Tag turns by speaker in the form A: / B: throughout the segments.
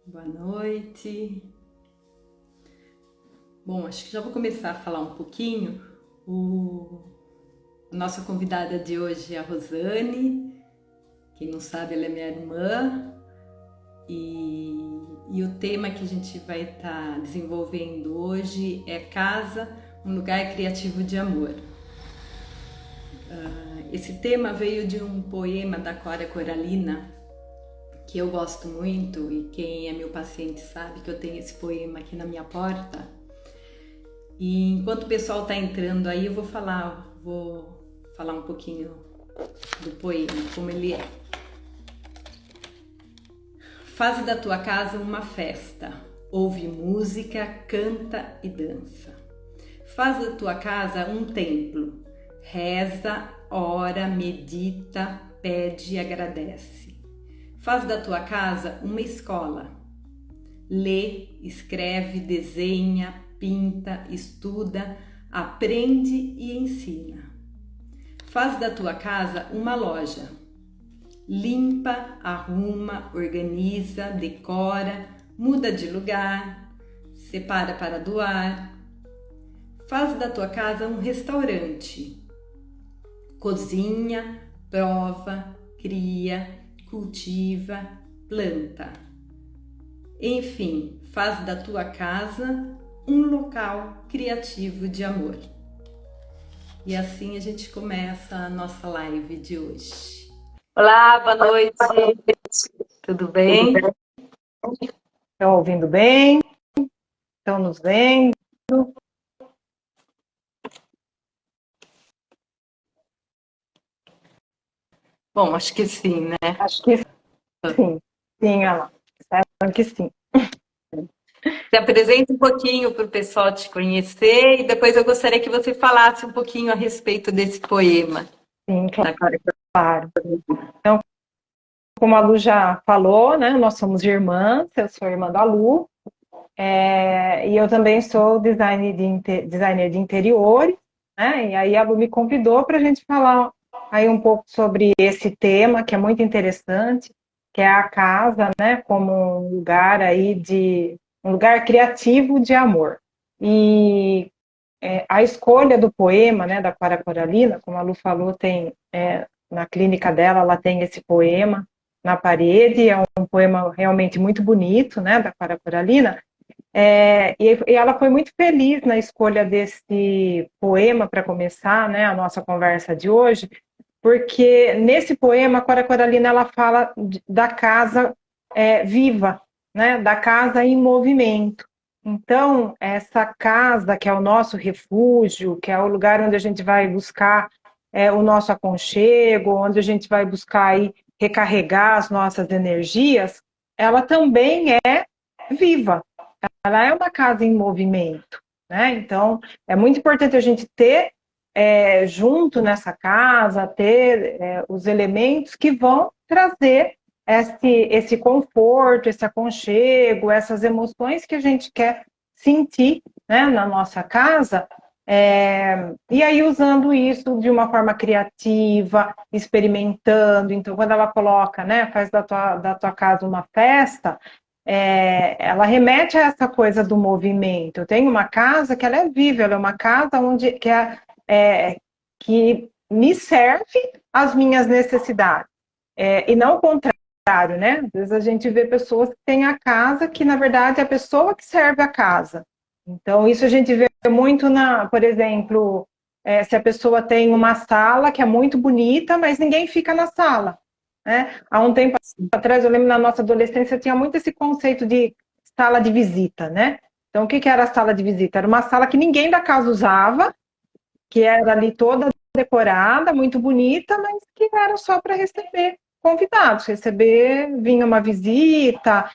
A: Boa noite. Bom, acho que já vou começar a falar um pouquinho. A nossa convidada de hoje é a Rosane. Quem não sabe, ela é minha irmã. E o tema que a gente vai estar desenvolvendo hoje é Casa, um lugar criativo de amor. Esse tema veio de um poema da Cora Coralina, que eu gosto muito, e quem é meu paciente sabe que eu tenho esse poema aqui na minha porta. E enquanto o pessoal está entrando aí, eu vou falar um pouquinho do poema, como ele é. Faz da tua casa uma festa, ouve música, canta e dança. Faz da tua casa um templo, reza, ora, medita, pede e agradece. Faz da tua casa uma escola, lê, escreve, desenha, pinta, estuda, aprende e ensina. Faz da tua casa uma loja. Limpa, arruma, organiza, decora, muda de lugar, separa para doar. Faz da tua casa um restaurante. Cozinha, prova, cria, cultiva, planta. Enfim, faz da tua casa um local criativo de amor. E assim a gente começa a nossa live de hoje. Olá, boa noite. Tudo bem?
B: Estão ouvindo bem? Estão nos vendo?
A: Bom, acho que sim, né?
B: Acho que sim. Sim, Ana. Espero que sim.
A: Se apresente um pouquinho para o pessoal te conhecer e depois eu gostaria que você falasse um pouquinho a respeito desse poema.
B: Sim, claro. Então, como a Lu já falou, né? Nós somos irmãs, eu sou irmã da Lu, e eu também sou designer de interiores, né? E aí a Lu me convidou para a gente falar aí um pouco sobre esse tema, que é muito interessante, que é a casa, né? Como um lugar aí um lugar criativo de amor. E a escolha do poema, né, da Clara Coralina, como a Lu falou, tem na clínica dela, ela tem esse poema na parede, é um poema realmente muito bonito, né, da Clara Coralina, e ela foi muito feliz na escolha desse poema para começar, né, a nossa conversa de hoje, porque nesse poema a Cora Coralina ela fala da casa viva, né, da casa em movimento. Então, essa casa que é o nosso refúgio, que é o lugar onde a gente vai buscar o nosso aconchego, onde a gente vai buscar aí, recarregar as nossas energias, ela também é viva, ela é uma casa em movimento, né? Então, é muito importante a gente ter junto nessa casa, ter os elementos que vão trazer esse conforto, esse aconchego, essas emoções que a gente quer sentir, né, na nossa casa, e aí usando isso de uma forma criativa, experimentando. Então, quando ela coloca, né, faz da tua casa uma festa, ela remete a essa coisa do movimento. Eu tenho uma casa que ela é viva, ela é uma casa onde que me serve às minhas necessidades. E não o contrário, né? Às vezes a gente vê pessoas que têm a casa que, na verdade, é a pessoa que serve a casa. Então, isso a gente vê muito por exemplo, se a pessoa tem uma sala que é muito bonita, mas ninguém fica na sala, né? Há um tempo atrás, eu lembro na nossa adolescência, tinha muito esse conceito de sala de visita, né? Então, o que era a sala de visita? Era uma sala que ninguém da casa usava, que era ali toda decorada, muito bonita, mas que era só para receber convidados, vinha uma visita.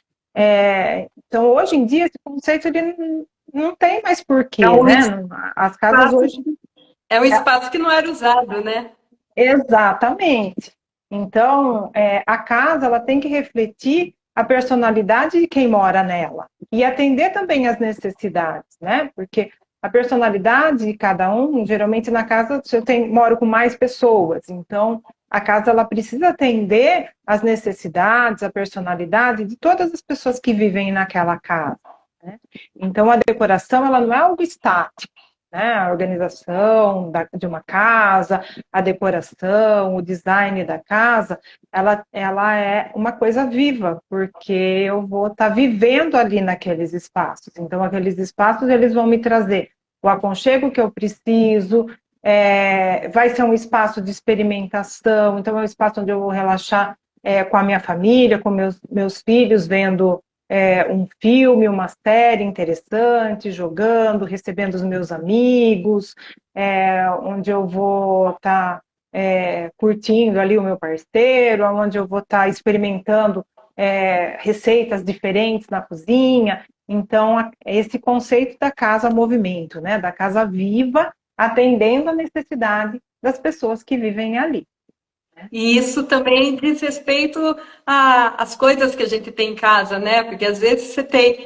B: Então, hoje em dia, esse conceito ele não tem mais porquê, né? As casas hoje...
A: É um espaço que não era usado, né?
B: Exatamente. Então, a casa ela tem que refletir a personalidade de quem mora nela e atender também às necessidades, né? Porque a personalidade de cada um, geralmente na casa moro com mais pessoas, então A casa ela precisa atender às necessidades, à personalidade de todas as pessoas que vivem naquela casa, né? Então, a decoração ela não é algo estático, né? A organização de uma casa, a decoração, o design da casa, ela é uma coisa viva, porque eu vou estar vivendo ali naqueles espaços. Então, aqueles espaços eles vão me trazer o aconchego que eu preciso, vai ser um espaço de experimentação, então é um espaço onde eu vou relaxar com a minha família, com meus filhos, vendo um filme, uma série interessante, jogando, recebendo os meus amigos, onde eu vou estar curtindo ali o meu parceiro, onde eu vou estar experimentando receitas diferentes na cozinha. Então, esse conceito da casa movimento, né, da casa viva, atendendo a necessidade das pessoas que vivem ali.
A: E isso também diz respeito às coisas que a gente tem em casa, né? Porque às vezes você tem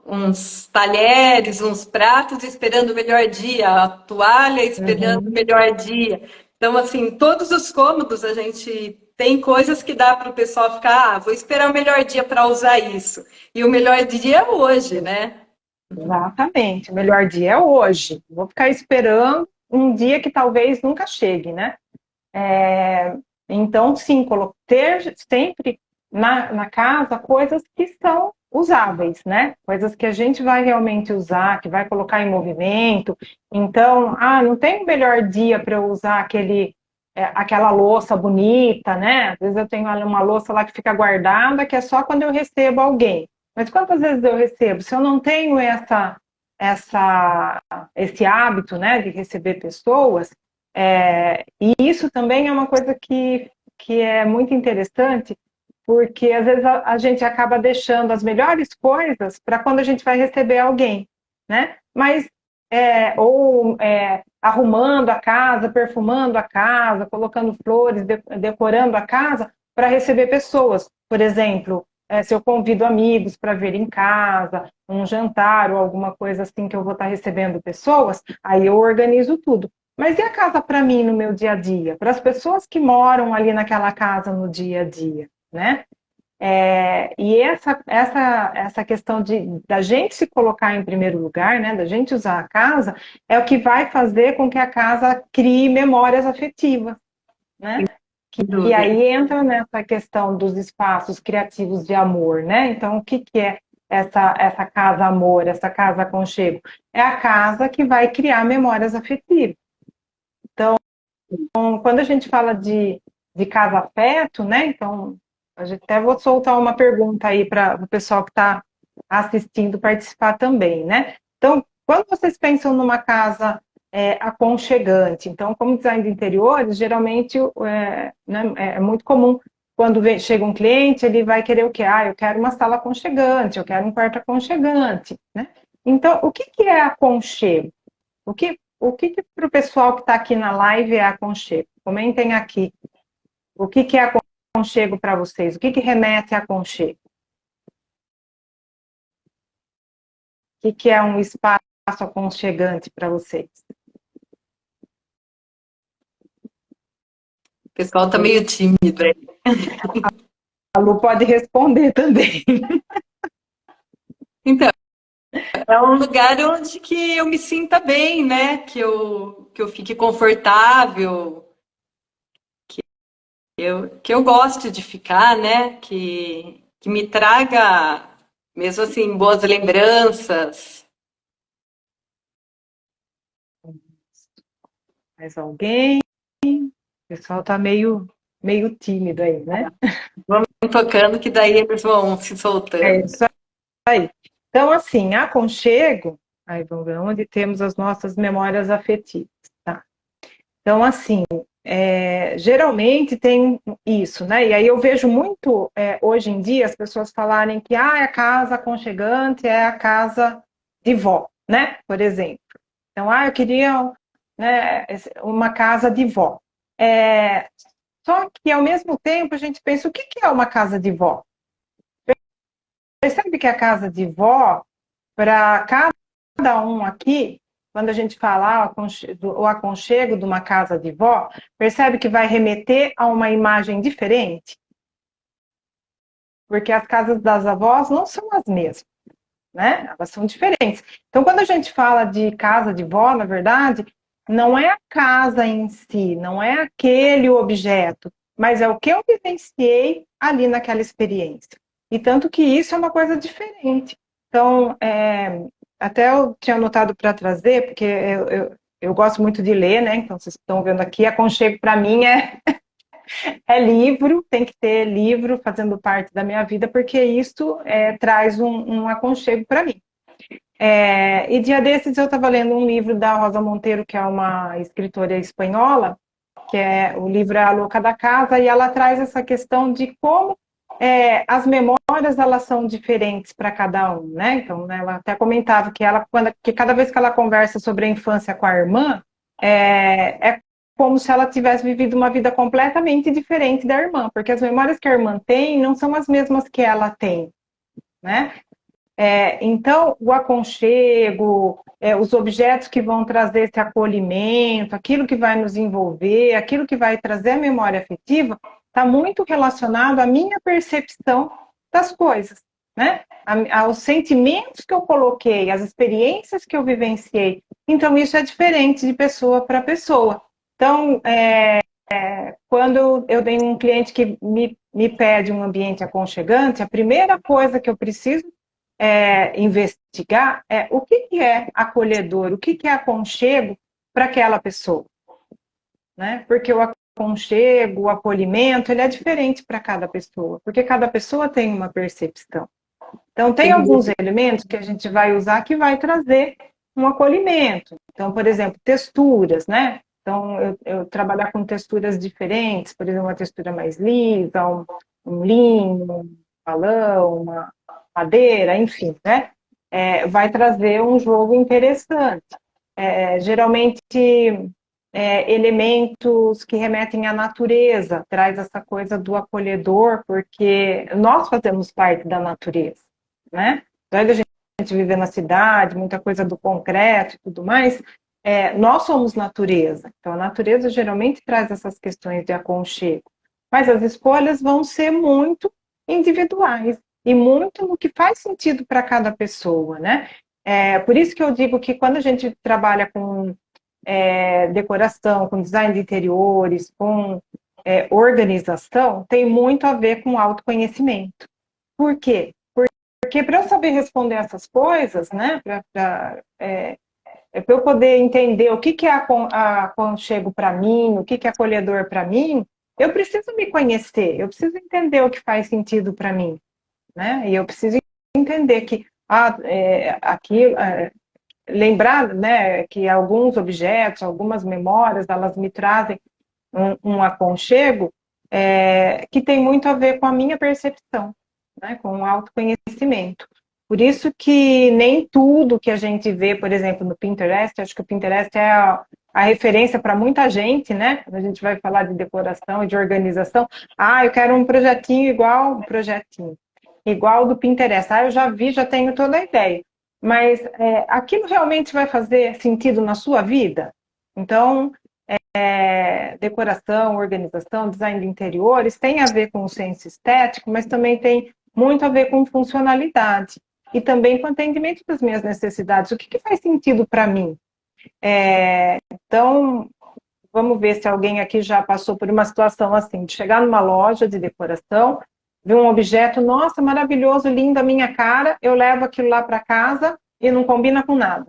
A: uns talheres, uns pratos esperando o melhor dia, a toalha esperando o melhor dia. Então, assim, todos os cômodos a gente tem coisas que dá para o pessoal ficar, vou esperar o melhor dia para usar isso. E o melhor dia é hoje, né?
B: Exatamente, o melhor dia é hoje. Vou ficar esperando um dia que talvez nunca chegue, né? Então, sim, ter sempre na casa coisas que são usáveis, né? Coisas que a gente vai realmente usar, que vai colocar em movimento. Então, não tem o melhor dia para eu usar aquela louça bonita, né? Às vezes eu tenho uma louça lá que fica guardada, que é só quando eu recebo alguém. Mas quantas vezes eu recebo? Se eu não tenho esse hábito, né, de receber pessoas, e isso também é uma coisa que é muito interessante, porque às vezes a gente acaba deixando as melhores coisas para quando a gente vai receber alguém, né? Mas arrumando a casa, perfumando a casa, colocando flores, decorando a casa para receber pessoas. Por exemplo, se eu convido amigos para vir em casa, um jantar ou alguma coisa assim que eu vou estar recebendo pessoas, aí eu organizo tudo. Mas e a casa para mim no meu dia a dia? Para as pessoas que moram ali naquela casa no dia a dia, né? E essa questão da gente se colocar em primeiro lugar, né, da gente usar a casa, é o que vai fazer com que a casa crie memórias afetivas, né? E aí entra nessa questão dos espaços criativos de amor, né? Então, o que é essa casa amor, essa casa aconchego? É a casa que vai criar memórias afetivas. Então, quando a gente fala de casa afeto, né? Então, até vou soltar uma pergunta aí para o pessoal que está assistindo participar também, né? Então, quando vocês pensam numa casa aconchegante, então, como design de interiores, geralmente né, é muito comum quando chega um cliente, ele vai querer o quê? Eu quero uma sala aconchegante, eu quero um quarto aconchegante, né? Então, o que é aconchego? O que para o pessoal que está aqui na live é aconchego? Comentem aqui. O que é aconchego para vocês? O que remete a aconchego? O que é um espaço aconchegante para vocês?
A: O pessoal está meio tímido aí.
B: A Lu pode responder também.
A: Então, é um lugar onde que eu me sinta bem, né? Que eu fique confortável, que eu goste de ficar, né? Que me traga, mesmo assim, boas lembranças.
B: Mais alguém? O pessoal está meio tímido aí, né?
A: Vamos tocando, que daí eles vão se soltando.
B: É isso aí. Então, assim, aconchego, aí vamos ver onde temos as nossas memórias afetivas, tá? Então, assim, geralmente tem isso, né? E aí eu vejo muito, hoje em dia, as pessoas falarem que a casa aconchegante é a casa de vó, né? Por exemplo. Então, eu queria, né, uma casa de vó. Só que, ao mesmo tempo, a gente pensa, o que é uma casa de vó? Percebe que a casa de vó, para cada um aqui, quando a gente fala o aconchego de uma casa de vó, percebe que vai remeter a uma imagem diferente? Porque as casas das avós não são as mesmas, né? Elas são diferentes. Então, quando a gente fala de casa de vó, na verdade, não é a casa em si, não é aquele objeto, mas é o que eu vivenciei ali naquela experiência. E tanto que isso é uma coisa diferente. Então, até eu tinha anotado para trazer, porque eu gosto muito de ler, né? Então, vocês estão vendo aqui, aconchego para mim é livro, tem que ter livro fazendo parte da minha vida, porque isso traz um aconchego para mim. E dia desses eu estava lendo um livro da Rosa Monteiro, que é uma escritora espanhola, que o livro é A Louca da Casa, e ela traz essa questão de como as memórias elas são diferentes para cada um, né? Então, né, ela até comentava que cada vez que ela conversa sobre a infância com a irmã, é como se ela tivesse vivido uma vida completamente diferente da irmã, porque as memórias que a irmã tem não são as mesmas que ela tem, né? Então, o aconchego, os objetos que vão trazer esse acolhimento, aquilo que vai nos envolver, aquilo que vai trazer a memória afetiva, está muito relacionado à minha percepção das coisas, né? Aos sentimentos que eu coloquei, às experiências que eu vivenciei. Então, isso é diferente de pessoa para pessoa. Então, quando eu tenho um cliente que me pede um ambiente aconchegante, a primeira coisa que eu preciso investigar o que é acolhedor, o que é aconchego para aquela pessoa, né? Porque o aconchego, o acolhimento, ele é diferente para cada pessoa, porque cada pessoa tem uma percepção. Então, tem alguns elementos que a gente vai usar que vai trazer um acolhimento. Então, por exemplo, texturas, né? Então, eu trabalhar com texturas diferentes, por exemplo, uma textura mais lisa, um linho, um balão, uma madeira, enfim, né? Vai trazer um jogo interessante. Geralmente, elementos que remetem à natureza, traz essa coisa do acolhedor, porque nós fazemos parte da natureza, né? Então, a gente vive na cidade, muita coisa do concreto e tudo mais, nós somos natureza. Então, a natureza geralmente traz essas questões de aconchego. Mas as escolhas vão ser muito individuais e muito no que faz sentido para cada pessoa, né? Por isso que eu digo que quando a gente trabalha com decoração, com design de interiores, com organização, tem muito a ver com autoconhecimento. Por quê? Porque para eu saber responder essas coisas, né, para eu poder entender o que é aconchego para mim, o que é acolhedor para mim, eu preciso me conhecer, eu preciso entender o que faz sentido para mim, né? E eu preciso entender que lembrar, né, que alguns objetos, algumas memórias, elas me trazem um aconchego que tem muito a ver com a minha percepção, né, com o autoconhecimento. Por isso que nem tudo que a gente vê, por exemplo, no Pinterest, acho que o Pinterest é a referência para muita gente, né? Quando a gente vai falar de decoração e de organização, eu quero um projetinho igual do Pinterest. Eu já vi, já tenho toda a ideia. Mas aquilo realmente vai fazer sentido na sua vida? Então, decoração, organização, design de interiores tem a ver com o senso estético, mas também tem muito a ver com funcionalidade e também com atendimento das minhas necessidades. O que faz sentido para mim? Então, vamos ver se alguém aqui já passou por uma situação assim, de chegar numa loja de decoração, ver um objeto, nossa, maravilhoso, lindo, a minha cara, eu levo aquilo lá para casa e não combina com nada.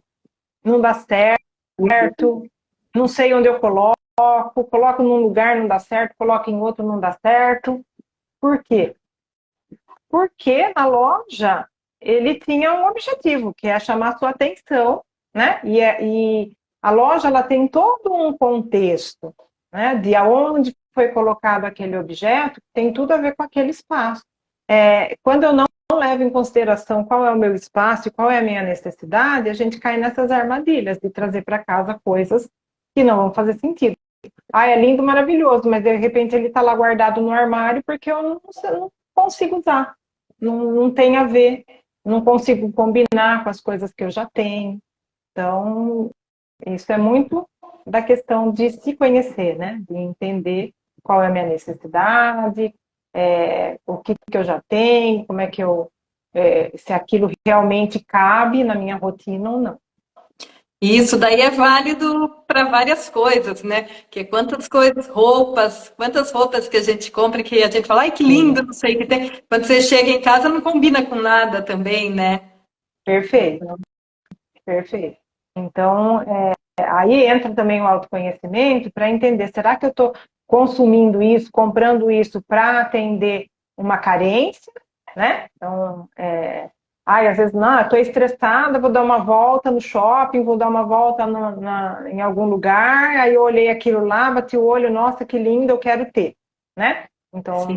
B: Não dá certo, não sei onde eu coloco num lugar, não dá certo, coloco em outro, não dá certo. Por quê? Porque na loja ele tinha um objetivo, que é chamar a sua atenção, né? E a loja ela tem todo um contexto, né? De aonde foi colocado aquele objeto, tem tudo a ver com aquele espaço. Quando eu não levo em consideração qual é o meu espaço e qual é a minha necessidade, a gente cai nessas armadilhas de trazer para casa coisas que não vão fazer sentido. É lindo, maravilhoso, mas de repente ele está lá guardado no armário porque eu não consigo usar. Não tem a ver, não consigo combinar com as coisas que eu já tenho. Então, Isso é muito da questão de se conhecer, né? De entender qual é a minha necessidade, o que eu já tenho, como é que se aquilo realmente cabe na minha rotina ou não.
A: E isso daí é válido para várias coisas, né? Que quantas coisas, quantas roupas que a gente compra que a gente fala, ai que lindo, não sei o que tem. Quando você chega em casa não combina com nada também, né?
B: Perfeito, perfeito. Então, aí entra também o autoconhecimento para entender, será que eu estou consumindo isso, comprando isso para atender uma carência, né? Então, às vezes, não, eu estou estressada, vou dar uma volta no shopping, vou dar uma volta em algum lugar, aí eu olhei aquilo lá, bati o olho, nossa, que lindo, eu quero ter, né? Então,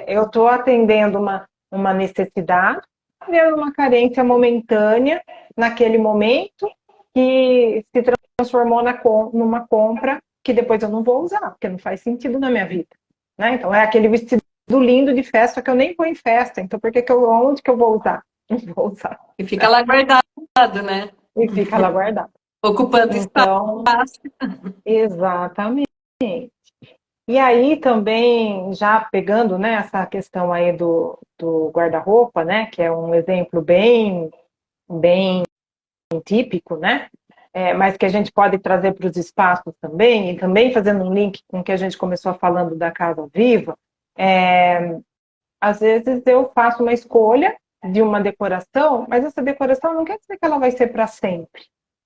B: eu estou atendendo uma necessidade, atendendo uma carência momentânea naquele momento, que se transformou numa compra que depois eu não vou usar, porque não faz sentido na minha vida, né? Então, é aquele vestido lindo de festa que eu nem vou em festa, então onde que eu vou usar? Não vou usar.
A: E fica lá guardado, né?
B: E fica lá guardado.
A: Ocupando
B: então,
A: espaço.
B: Exatamente. E aí também, já pegando, né, essa questão aí do guarda-roupa, né, que é um exemplo bem típico, né, mas que a gente pode trazer para os espaços também, e também fazendo um link com o que a gente começou falando da Casa Viva, às vezes eu faço uma escolha de uma decoração, mas essa decoração não quer dizer que ela vai ser para sempre,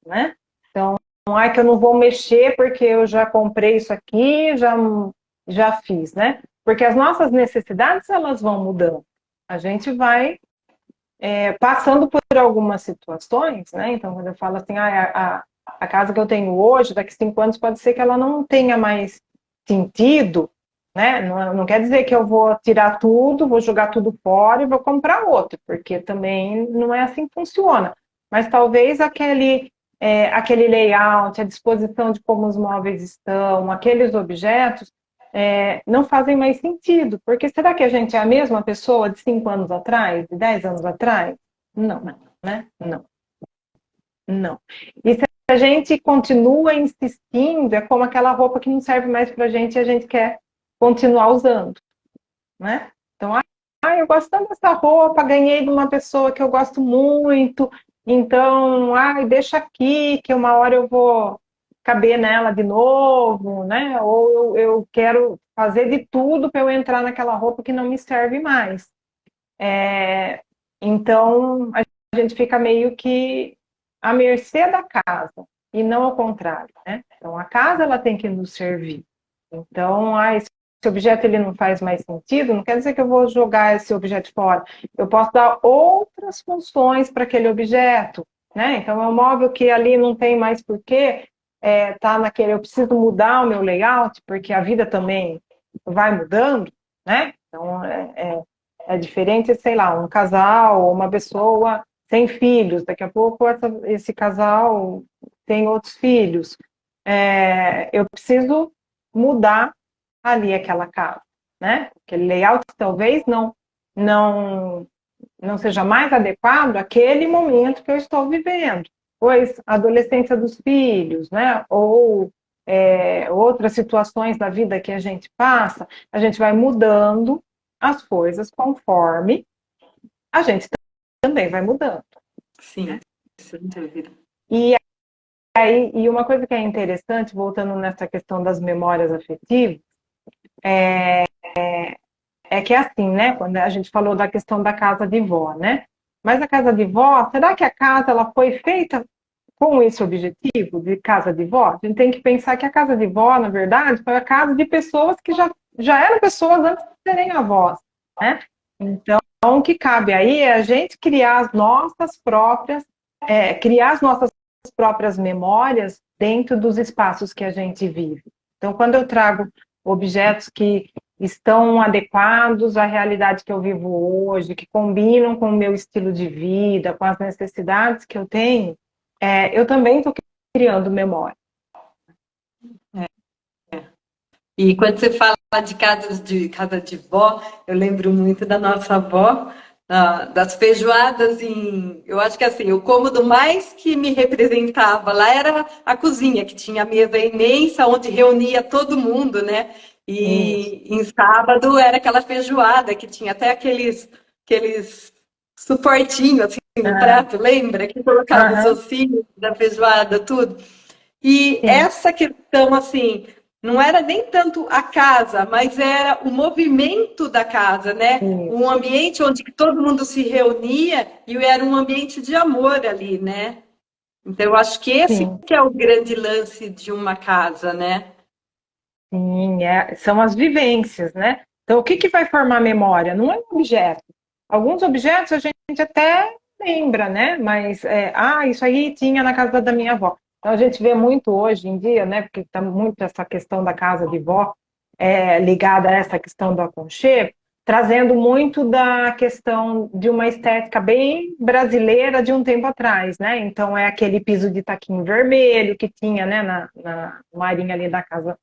B: né? Então, não é que eu não vou mexer porque eu já comprei isso aqui, já fiz, né? Porque as nossas necessidades, elas vão mudando. A gente vai passando por algumas situações, né? Então, quando eu falo assim, a casa que eu tenho hoje, daqui a 5 anos, pode ser que ela não tenha mais sentido, né? Não quer dizer que eu vou tirar tudo, vou jogar tudo fora e vou comprar outro, porque também não é assim que funciona. Mas talvez aquele layout, a disposição de como os móveis estão, aqueles objetos, não fazem mais sentido. Porque será que a gente é a mesma pessoa de 5 anos atrás, de 10 anos atrás? Não, né? Não. Não. E se a gente continua insistindo, é como aquela roupa que não serve mais pra gente e a gente quer continuar usando, né? Então, eu gosto tanto dessa roupa, ganhei de uma pessoa que eu gosto muito, então, deixa aqui, que uma hora eu vou caber nela de novo, né? Ou eu quero fazer de tudo para eu entrar naquela roupa que não me serve mais. Então, a gente fica meio que à mercê da casa, e não ao contrário, né? Então, a casa, ela tem que nos servir. Então, esse objeto ele não faz mais sentido, não quer dizer que eu vou jogar esse objeto fora. Eu posso dar outras funções para aquele objeto, né? Então, é um móvel que ali não tem mais porquê, tá naquele, eu preciso mudar o meu layout, porque a vida também vai mudando, né? Então, é diferente, sei lá, um casal, uma pessoa sem filhos, daqui a pouco esse casal tem outros filhos. Eu preciso mudar ali aquela casa, né? Aquele layout talvez não seja mais adequado àquele momento que eu estou vivendo, pois a adolescência dos filhos, né? Ou outras situações da vida que a gente passa, a gente vai mudando as coisas conforme a gente também vai mudando.
A: Sim, né? Sem dúvida.
B: E uma coisa que é interessante, voltando nessa questão das memórias afetivas, que é assim, né? Quando a gente falou da questão da casa de vó, né? Mas a casa de vó, será que a casa ela foi feita com esse objetivo de casa de vó? A gente tem que pensar que a casa de vó, na verdade, foi a casa de pessoas que já eram pessoas antes de serem avós, né? Então, o que cabe aí é a gente criar as nossas próprias memórias dentro dos espaços que a gente vive. Então, quando eu trago objetos que estão adequados à realidade que eu vivo hoje, que combinam com o meu estilo de vida, com as necessidades que eu tenho, eu também estou criando memória.
A: E quando você fala de casa de vó, eu lembro muito da nossa avó, das feijoadas eu acho que assim, o cômodo mais que me representava lá era a cozinha, que tinha a mesa imensa onde reunia todo mundo, né?
B: Isso.
A: E em sábado era aquela feijoada que tinha até aqueles suportinhos assim no
B: Ah,
A: prato, lembra? Que colocava os
B: aham,
A: ossinhos da feijoada, tudo. E
B: sim,
A: essa questão, assim, não era nem tanto a casa, mas era o movimento da casa, né? Um
B: isso,
A: ambiente onde todo mundo se reunia e era um ambiente de amor ali, né? Então, eu acho que esse
B: sim,
A: que é o grande lance de uma casa, né?
B: sim, são as vivências, né? Então, o que que vai formar memória? Não é um objeto. Alguns objetos a gente até lembra, né? Mas, isso aí tinha na casa da minha avó. Então, a gente vê muito hoje em dia, né? Porque está muito essa questão da casa de vó ligada a essa questão do aconchego, trazendo muito da questão de uma estética bem brasileira de um tempo atrás, né? Então, é aquele piso de taquinho vermelho que tinha, né, na marinha ali da casa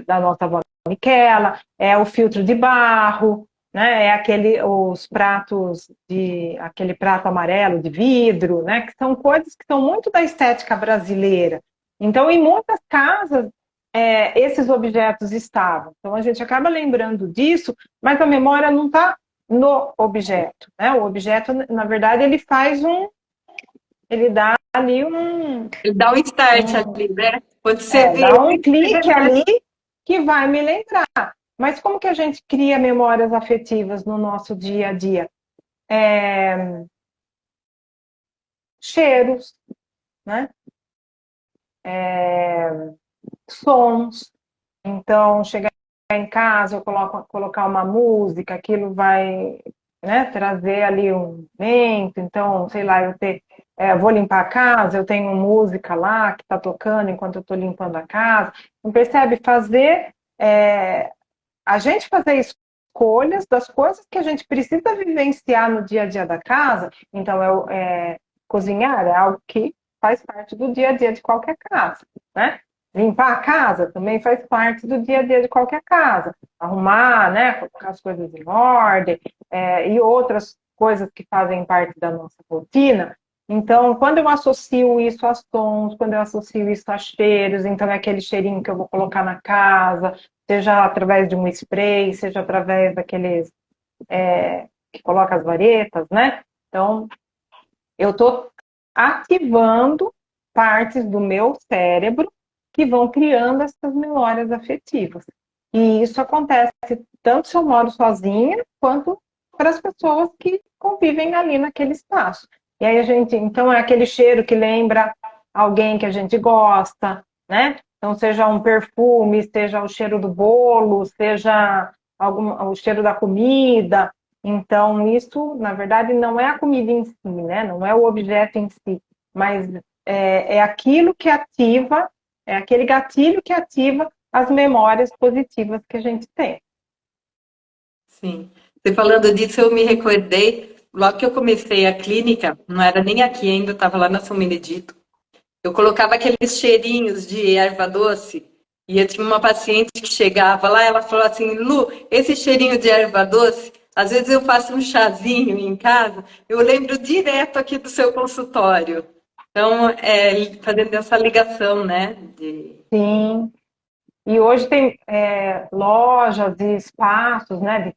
B: da nossa avó Miquela, é o filtro de barro, né? Os pratos aquele prato amarelo de vidro, né? Que são coisas que são muito da estética brasileira. Então, em muitas casas, esses objetos estavam. Então, a gente acaba lembrando disso, mas a memória não está no objeto, né? O objeto, na verdade, ele dá ali
A: Ele dá um start
B: um
A: ali, né? Quando você vê,
B: dá um
A: você
B: clique
A: remete.
B: ali que vai me lembrar. Mas como que a gente cria memórias afetivas no nosso dia a dia? É, cheiros, né? Sons. Então, chegar em casa, colocar uma música, aquilo vai, né, trazer ali um momento. Então, sei lá, vou limpar a casa, eu tenho música lá que está tocando enquanto eu estou limpando a casa. Não percebe? É, a gente fazer escolhas das coisas que a gente precisa vivenciar no dia a dia da casa. Então, cozinhar é algo que faz parte do dia a dia de qualquer casa, né? Limpar a casa também faz parte do dia a dia de qualquer casa. Arrumar, né? Colocar as coisas em ordem, e outras coisas que fazem parte da nossa rotina. Então, quando eu associo isso a sons, quando eu associo isso a cheiros, então é aquele cheirinho que eu vou colocar na casa, seja através de um spray, seja através daqueles que coloca as varetas, né? Então, eu estou ativando partes do meu cérebro que vão criando essas memórias afetivas. E isso acontece tanto se eu moro sozinha, quanto para as pessoas que convivem ali naquele espaço. E aí então é aquele cheiro que lembra alguém que a gente gosta, né? Então, seja um perfume, seja o cheiro do bolo, seja o cheiro da comida. Então, isso, na verdade, não é a comida em si, né? Não é o objeto em si, mas aquilo que ativa, é aquele gatilho que ativa as memórias positivas que a gente tem.
A: Sim. Você falando disso, eu me recordei, logo que eu comecei a clínica, não era nem aqui ainda, eu estava lá na São Benedito. Eu colocava aqueles cheirinhos de erva doce e eu tinha uma paciente que chegava lá, ela falou assim, Lu, esse cheirinho de erva doce, às vezes eu faço um chazinho em casa, eu lembro direto aqui do seu consultório. Então, fazendo essa ligação, né?
B: Sim. E hoje tem lojas e espaços, né, de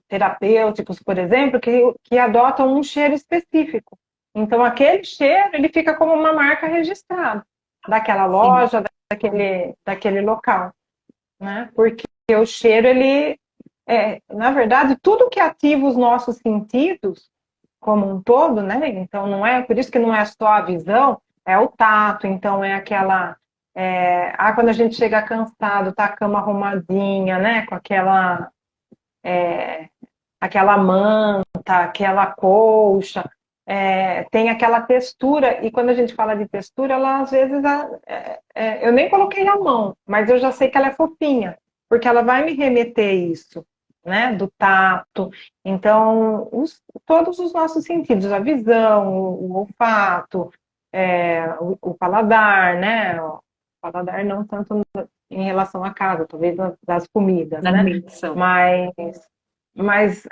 B: terapêuticos, por exemplo, que adotam um cheiro específico. Então, aquele cheiro, ele fica como uma marca registrada daquela
A: Sim,
B: loja, daquele local, né? Porque o cheiro, na verdade, tudo que ativa os nossos sentidos como um todo, né? Então, não é, por isso que não é só a visão, é o tato, então é quando a gente chega cansado, tá a cama arrumadinha, né? Com aquela manta, aquela colcha, tem aquela textura, e quando a gente fala de textura, ela às vezes, eu nem coloquei a mão, mas eu já sei que ela é fofinha, porque ela vai me remeter isso, né, do tato. Então, todos os nossos sentidos, a visão, o olfato, o paladar, né, o paladar não tanto em relação à casa, talvez das comidas,
A: na
B: né,
A: alimentação.
B: mas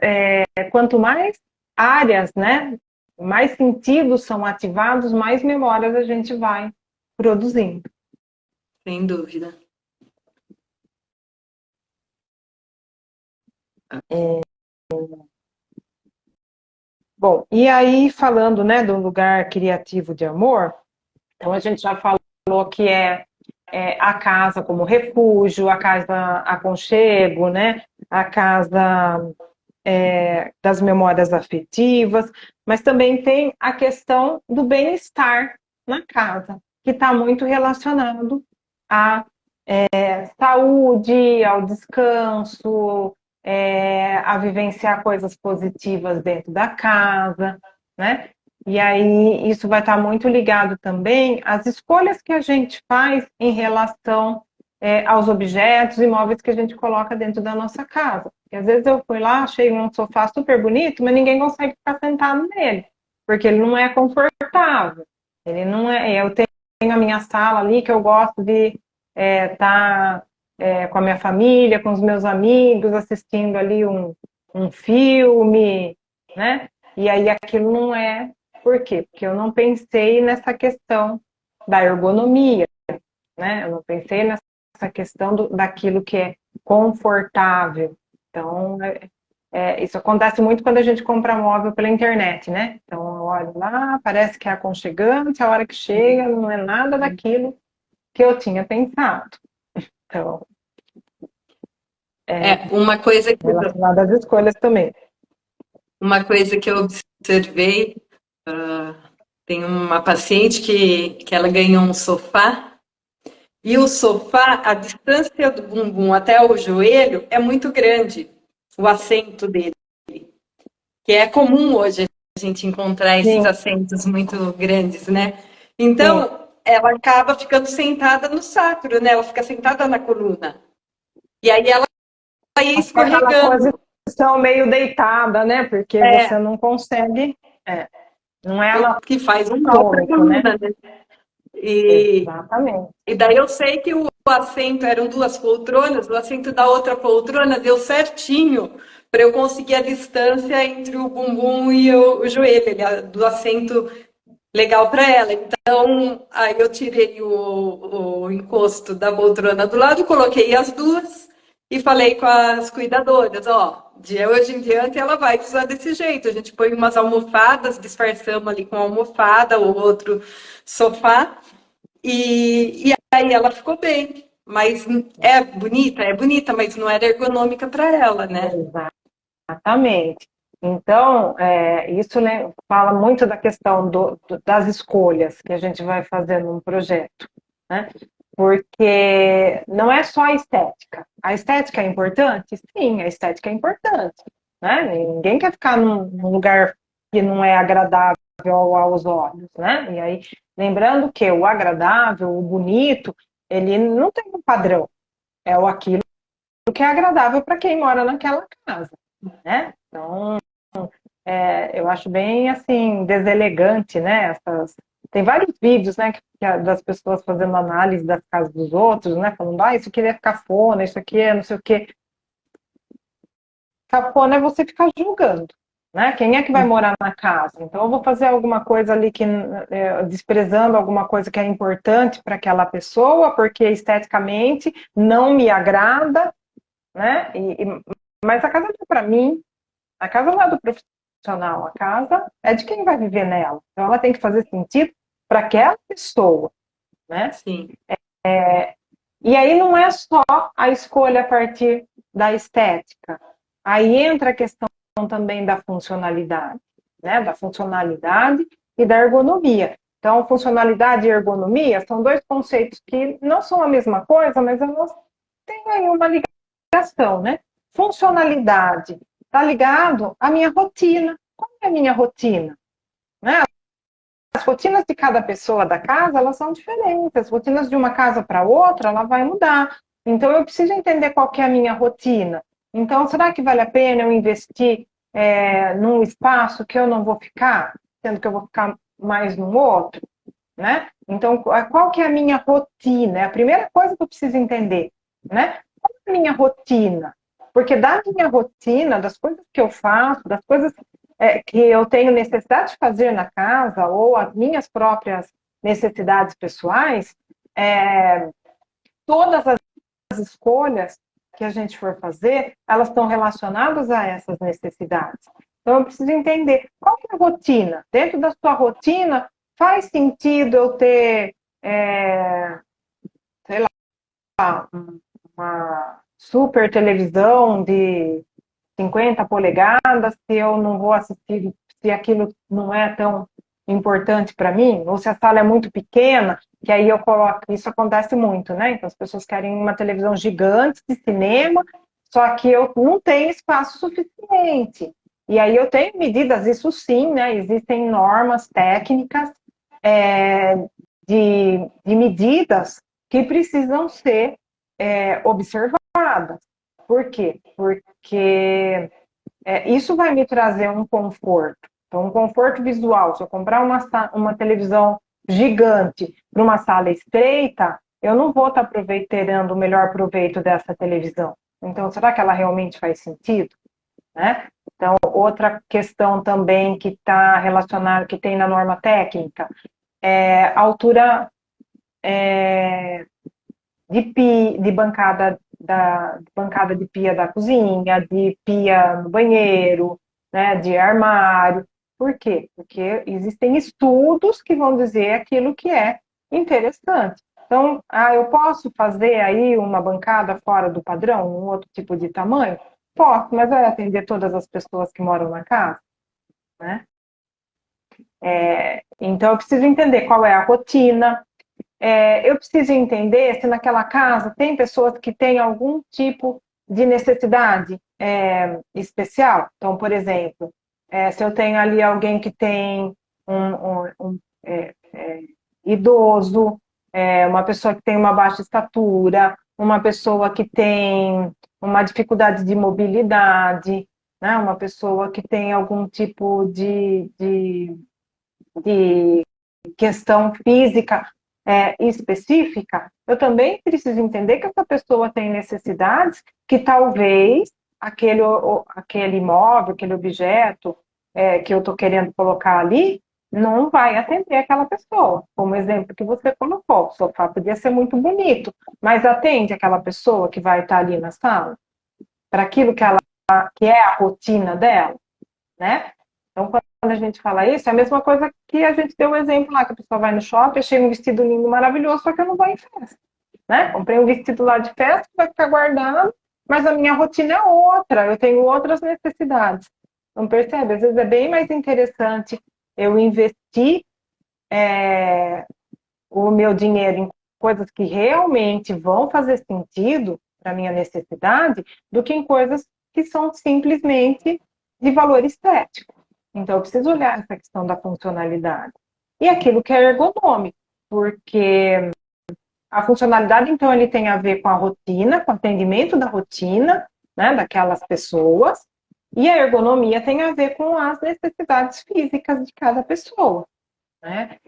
B: quanto mais áreas, né, mais sentidos são ativados, mais memórias a gente vai produzindo.
A: Sem dúvida.
B: Bom, e aí falando, né, do lugar criativo de amor, então a gente já falou que é a casa como refúgio, a casa aconchego, né, a casa das memórias afetivas, mas também tem a questão do bem-estar na casa, que está muito relacionado à saúde, ao descanso, a vivenciar coisas positivas dentro da casa, né? E aí isso vai estar muito ligado também às escolhas que a gente faz em relação aos objetos e móveis que a gente coloca dentro da nossa casa. Porque às vezes eu fui lá, achei um sofá super bonito, mas ninguém consegue ficar sentado nele, porque ele não é confortável. Ele não é. Eu tenho a minha sala ali que eu gosto de estar com a minha família, com os meus amigos, assistindo ali um filme, né? E aí aquilo não é. Por quê? Porque eu não pensei nessa questão da ergonomia, né? Eu não pensei nessa questão daquilo que é confortável. Então, isso acontece muito quando a gente compra móvel pela internet, né? Então, eu olho lá, parece que é aconchegante, a hora que chega não é nada daquilo que eu tinha pensado. Então,
A: Uma coisa que
B: relacionada às escolhas também.
A: Uma coisa que eu observei, tem uma paciente que ela ganhou um sofá, e o sofá, a distância do bumbum até o joelho é muito grande, o assento dele, que é comum hoje a gente encontrar esses
B: Sim,
A: assentos muito grandes, né?
B: sim.
A: Então, ela acaba ficando sentada no sacro, né? Ela fica sentada na coluna. E aí ela ia
B: Fica aquela
A: escorregando.
B: posição meio deitada, né? Porque você não consegue. Não é
A: Que faz um mal para a
B: anatômico,
A: coluna,
B: né?
A: né? E
B: Exatamente.
A: E daí eu sei que o assento eram duas poltronas, o assento da outra poltrona deu certinho para eu conseguir a distância entre o bumbum e o joelho, do assento legal para ela. Então, aí eu tirei o encosto da poltrona do lado, coloquei as duas e falei com as cuidadoras, ó, de hoje em diante ela vai usar desse jeito. A gente põe umas almofadas, disfarçamos ali com almofada ou outro sofá e aí ela ficou bem. Mas é bonita, mas não era ergonômica para ela, né?
B: Exatamente. Então, isso, né, fala muito da questão das escolhas que a gente vai fazer num projeto, né? Porque não é só a estética. A estética é importante? Sim, a estética é importante, né? Ninguém quer ficar num lugar que não é agradável aos olhos, né? E aí, lembrando que o agradável, o bonito, ele não tem um padrão. É aquilo que é agradável para quem mora naquela casa, né? Então, eu acho bem, assim, deselegante, né? Tem vários vídeos, né, das pessoas fazendo análise das casas dos outros, né? Falando, isso aqui é cafona, isso aqui é não sei o quê. Cafona é você ficar julgando, né? Quem é que vai morar na casa? Então, eu vou fazer alguma coisa ali desprezando alguma coisa que é importante para aquela pessoa, porque esteticamente não me agrada, né? Mas a casa não é para mim, a casa não é do profissional, a casa é de quem vai viver nela. Então ela tem que fazer sentido para aquela pessoa, né?
A: Sim.
B: E aí não é só a escolha a partir da estética. Aí entra a questão também da funcionalidade, né? Da funcionalidade e da ergonomia. Então, funcionalidade e ergonomia são dois conceitos que não são a mesma coisa, mas elas têm aí uma ligação, né? Funcionalidade está ligado à minha rotina. Qual é a minha rotina? Né? As rotinas de cada pessoa da casa, elas são diferentes. As rotinas de uma casa para outra, ela vai mudar. Então, eu preciso entender qual que é a minha rotina. Então, será que vale a pena eu investir num espaço que eu não vou ficar, sendo que eu vou ficar mais num outro? Né? Então, qual que é a minha rotina? É a primeira coisa que eu preciso entender. Né? Qual é a minha rotina? Porque da minha rotina, das coisas que eu faço, das coisas que eu tenho necessidade de fazer na casa, ou as minhas próprias necessidades pessoais, todas as escolhas que a gente for fazer, elas estão relacionadas a essas necessidades. Então, eu preciso entender qual que é a rotina. Dentro da sua rotina, faz sentido eu ter, sei lá, uma super televisão de 50 polegadas, se eu não vou assistir, se aquilo não é tão importante para mim, ou se a sala é muito pequena, que aí eu coloco, isso acontece muito, né? Então as pessoas querem uma televisão gigante de cinema, só que eu não tenho espaço suficiente. E aí eu tenho medidas, isso sim, né? Existem normas técnicas de medidas que precisam ser observadas. Por quê? Porque isso vai me trazer um conforto. Então, um conforto visual. Se eu comprar uma televisão gigante para uma sala estreita, eu não vou estar tirando o melhor proveito dessa televisão. Então, será que ela realmente faz sentido? Né? Então, outra questão também que está relacionada, que tem na norma técnica, é a altura de bancada de pia da cozinha, de pia no banheiro, né, de armário. Por quê? Porque existem estudos que vão dizer aquilo que é interessante. Então, eu posso fazer aí uma bancada fora do padrão, um outro tipo de tamanho? Posso, mas vai atender todas as pessoas que moram na casa, né? Então, eu preciso entender qual é a rotina, eu preciso entender se naquela casa tem pessoas que têm algum tipo de necessidade especial. Então, por exemplo, se eu tenho ali alguém que tem um idoso, uma pessoa que tem uma baixa estatura, uma pessoa que tem uma dificuldade de mobilidade, né? Uma pessoa que tem algum tipo de questão física específica, eu também preciso entender que essa pessoa tem necessidades que talvez aquele imóvel, aquele objeto que eu estou querendo colocar ali, não vai atender aquela pessoa. Como exemplo que você colocou, o sofá podia ser muito bonito, mas atende aquela pessoa que vai estar ali na sala, para aquilo que é a rotina dela, né? Então, quando a gente fala isso, é a mesma coisa que a gente deu o exemplo lá, que a pessoa vai no shopping, achei um vestido lindo, maravilhoso, só que eu não vou em festa, né? Comprei um vestido lá de festa, vai ficar guardado, mas a minha rotina é outra, eu tenho outras necessidades. Não percebe? Às vezes é bem mais interessante eu investir o meu dinheiro em coisas que realmente vão fazer sentido para a minha necessidade, do que em coisas que são simplesmente de valor estético. Então, eu preciso olhar essa questão da funcionalidade. E aquilo que é ergonômico, porque a funcionalidade, então, ele tem a ver com a rotina, com o atendimento da rotina, né, daquelas pessoas, e a ergonomia tem a ver com as necessidades físicas de cada pessoa, né?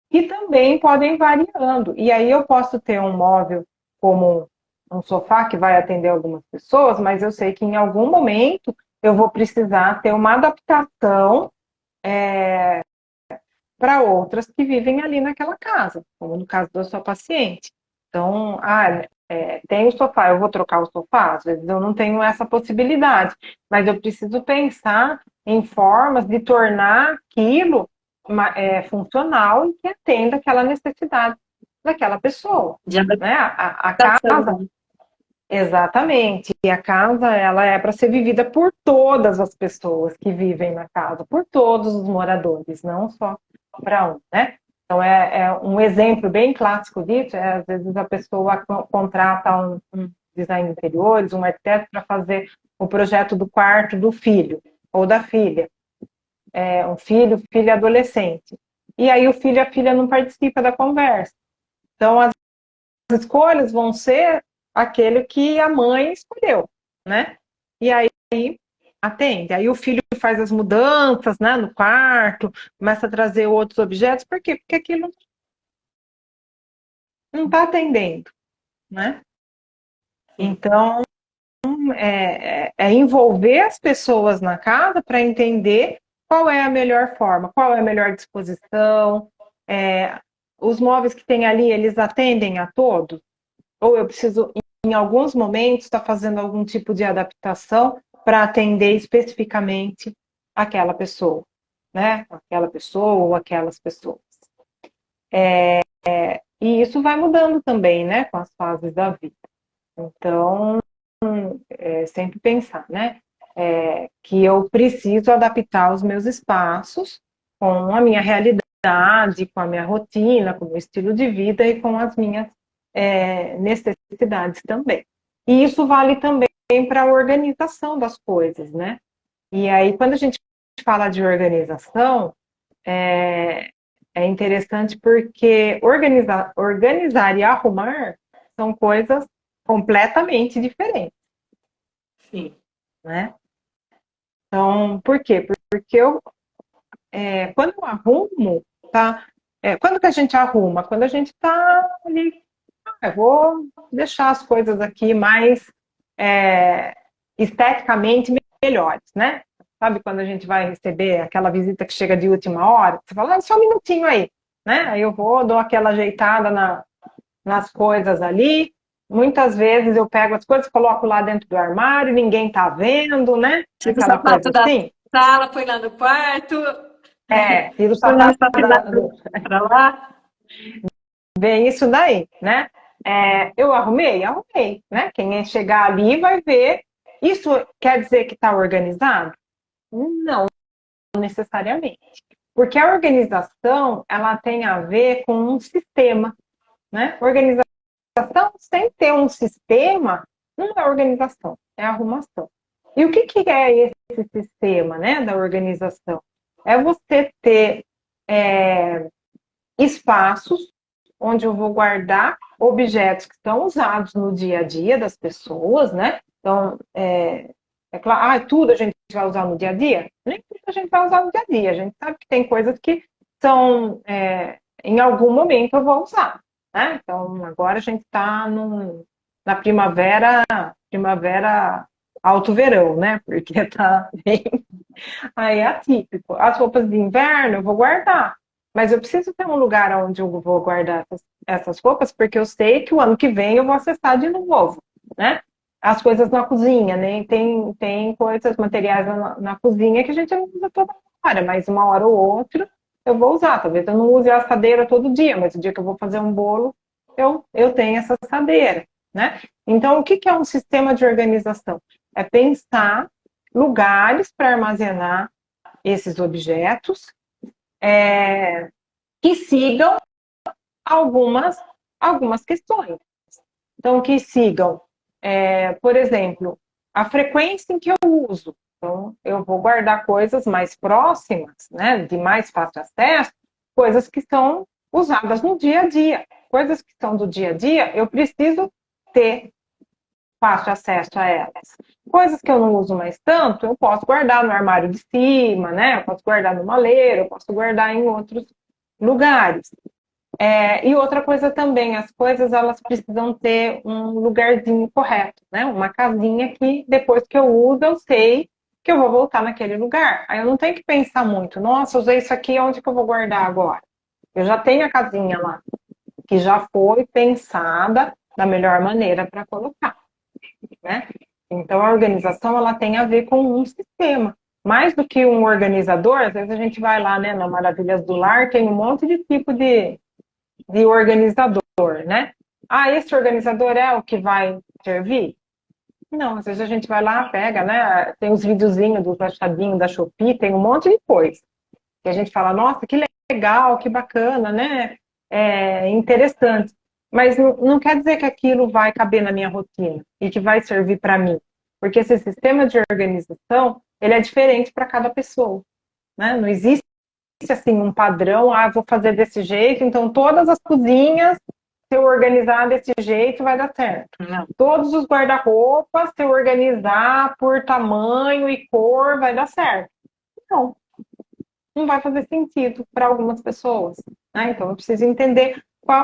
B: E também podem ir variando. E aí eu posso ter um móvel como um sofá que vai atender algumas pessoas, mas eu sei que em algum momento eu vou precisar ter uma adaptação para outras que vivem ali naquela casa, como no caso da sua paciente. Então, tem o sofá, eu vou trocar o sofá? Às vezes eu não tenho essa possibilidade, mas eu preciso pensar em formas de tornar aquilo funcional e que atenda aquela necessidade daquela pessoa. Né? A casa, exatamente, e a casa ela é para ser vivida por todas as pessoas que vivem na casa, por todos os moradores, não só para um, né? Então, um exemplo bem clássico disso às vezes, a pessoa contrata um design de interiores, um arquiteto para fazer o projeto do quarto do filho ou da filha. Um filho adolescente. E aí o filho e a filha não participam da conversa. Então, as escolhas vão ser aquele que a mãe escolheu, né? E aí atende. Aí o filho faz as mudanças, né, no quarto, começa a trazer outros objetos. Por quê? Porque aquilo não está atendendo, né? Então, é envolver as pessoas na casa para entender qual é a melhor forma, qual é a melhor disposição, os móveis que tem ali, eles atendem a todos? Ou eu preciso, em alguns momentos, estar fazendo algum tipo de adaptação para atender especificamente aquela pessoa, né? Aquela pessoa ou aquelas pessoas. E isso vai mudando também, né? Com as fases da vida. Então, sempre pensar, né? Que eu preciso adaptar os meus espaços com a minha realidade, com a minha rotina, com o meu estilo de vida e com as minhas necessidades também. E isso vale também para a organização das coisas, né? E aí, quando a gente fala de organização, é interessante porque organizar e arrumar são coisas completamente diferentes.
A: Sim.
B: Né? Então, por quê? Porque quando eu arrumo, tá? Quando que a gente arruma? Quando a gente está ali, eu vou deixar as coisas aqui mais esteticamente melhores, né? Sabe quando a gente vai receber aquela visita que chega de última hora? Você fala, só um minutinho aí, né? Aí eu vou, dou aquela ajeitada nas coisas ali. Muitas vezes eu pego as coisas, coloco lá dentro do armário, ninguém tá vendo, né?
A: Tira o
B: Aquela
A: sapato
B: coisa
A: da
B: assim.
A: sala, põe lá no quarto,
B: Tira o
A: põe lá
B: sapato
A: para lá.
B: vem isso daí, né? Eu arrumei? Arrumei, né? Quem chegar ali vai ver. Isso quer dizer que está organizado? Não necessariamente. Porque a organização, ela tem a ver com um sistema, né? Organização, sem ter um sistema, não é organização, é arrumação. E o que é esse sistema, né, da organização? É você ter espaços onde eu vou guardar objetos que são usados no dia a dia das pessoas, né? Então, claro, tudo a gente vai usar no dia a dia? Nem tudo a gente vai usar no dia a dia. A gente sabe que tem coisas que são, em algum momento eu vou usar, né? Então, agora a gente está na primavera alto verão, né? Porque tá bem, aí é atípico. As roupas de inverno eu vou guardar, mas eu preciso ter um lugar onde eu vou guardar essas roupas, porque eu sei que o ano que vem eu vou acessar de novo, né? As coisas na cozinha, né? Tem coisas, materiais na cozinha que a gente não usa toda hora, mas uma hora ou outra eu vou usar. Talvez eu não use a assadeira todo dia, mas o dia que eu vou fazer um bolo, eu tenho essa assadeira, né? Então, o que é um sistema de organização? É pensar lugares para armazenar esses objetos que sigam algumas questões. Então, que sigam, por exemplo, a frequência em que eu uso. Então, eu vou guardar coisas mais próximas, né, de mais fácil acesso, coisas que são usadas no dia a dia. Coisas que são do dia a dia, eu preciso ter fácil acesso a elas. Coisas que eu não uso mais tanto, eu posso guardar no armário de cima, né? Eu posso guardar no maleiro, eu posso guardar em outros lugares. E outra coisa também, as coisas elas precisam ter um lugarzinho correto, né? Uma casinha que depois que eu uso, eu sei que eu vou voltar naquele lugar. Aí eu não tenho que pensar muito, nossa, usei isso aqui, onde que eu vou guardar agora? Eu já tenho a casinha lá, que já foi pensada da melhor maneira para colocar, né? Então a organização ela tem a ver com um sistema. Mais do que um organizador, às vezes a gente vai lá, né, na Maravilhas do Lar, tem um monte de tipo de organizador, né? Esse organizador é o que vai servir? Não, às vezes a gente vai lá, pega, né? Tem os videozinhos dos achadinhos da Shopee, tem um monte de coisa. E a gente fala, nossa, que legal, que bacana, né? Interessante. Mas não quer dizer que aquilo vai caber na minha rotina e que vai servir para mim. Porque esse sistema de organização, ele é diferente para cada pessoa, né? Não existe assim um padrão, vou fazer desse jeito, então todas as cozinhas, se eu organizar desse jeito, vai dar certo. Não. Todos os guarda-roupas, se eu organizar por tamanho e cor, vai dar certo. Não vai fazer sentido para algumas pessoas, né? Então eu preciso entender,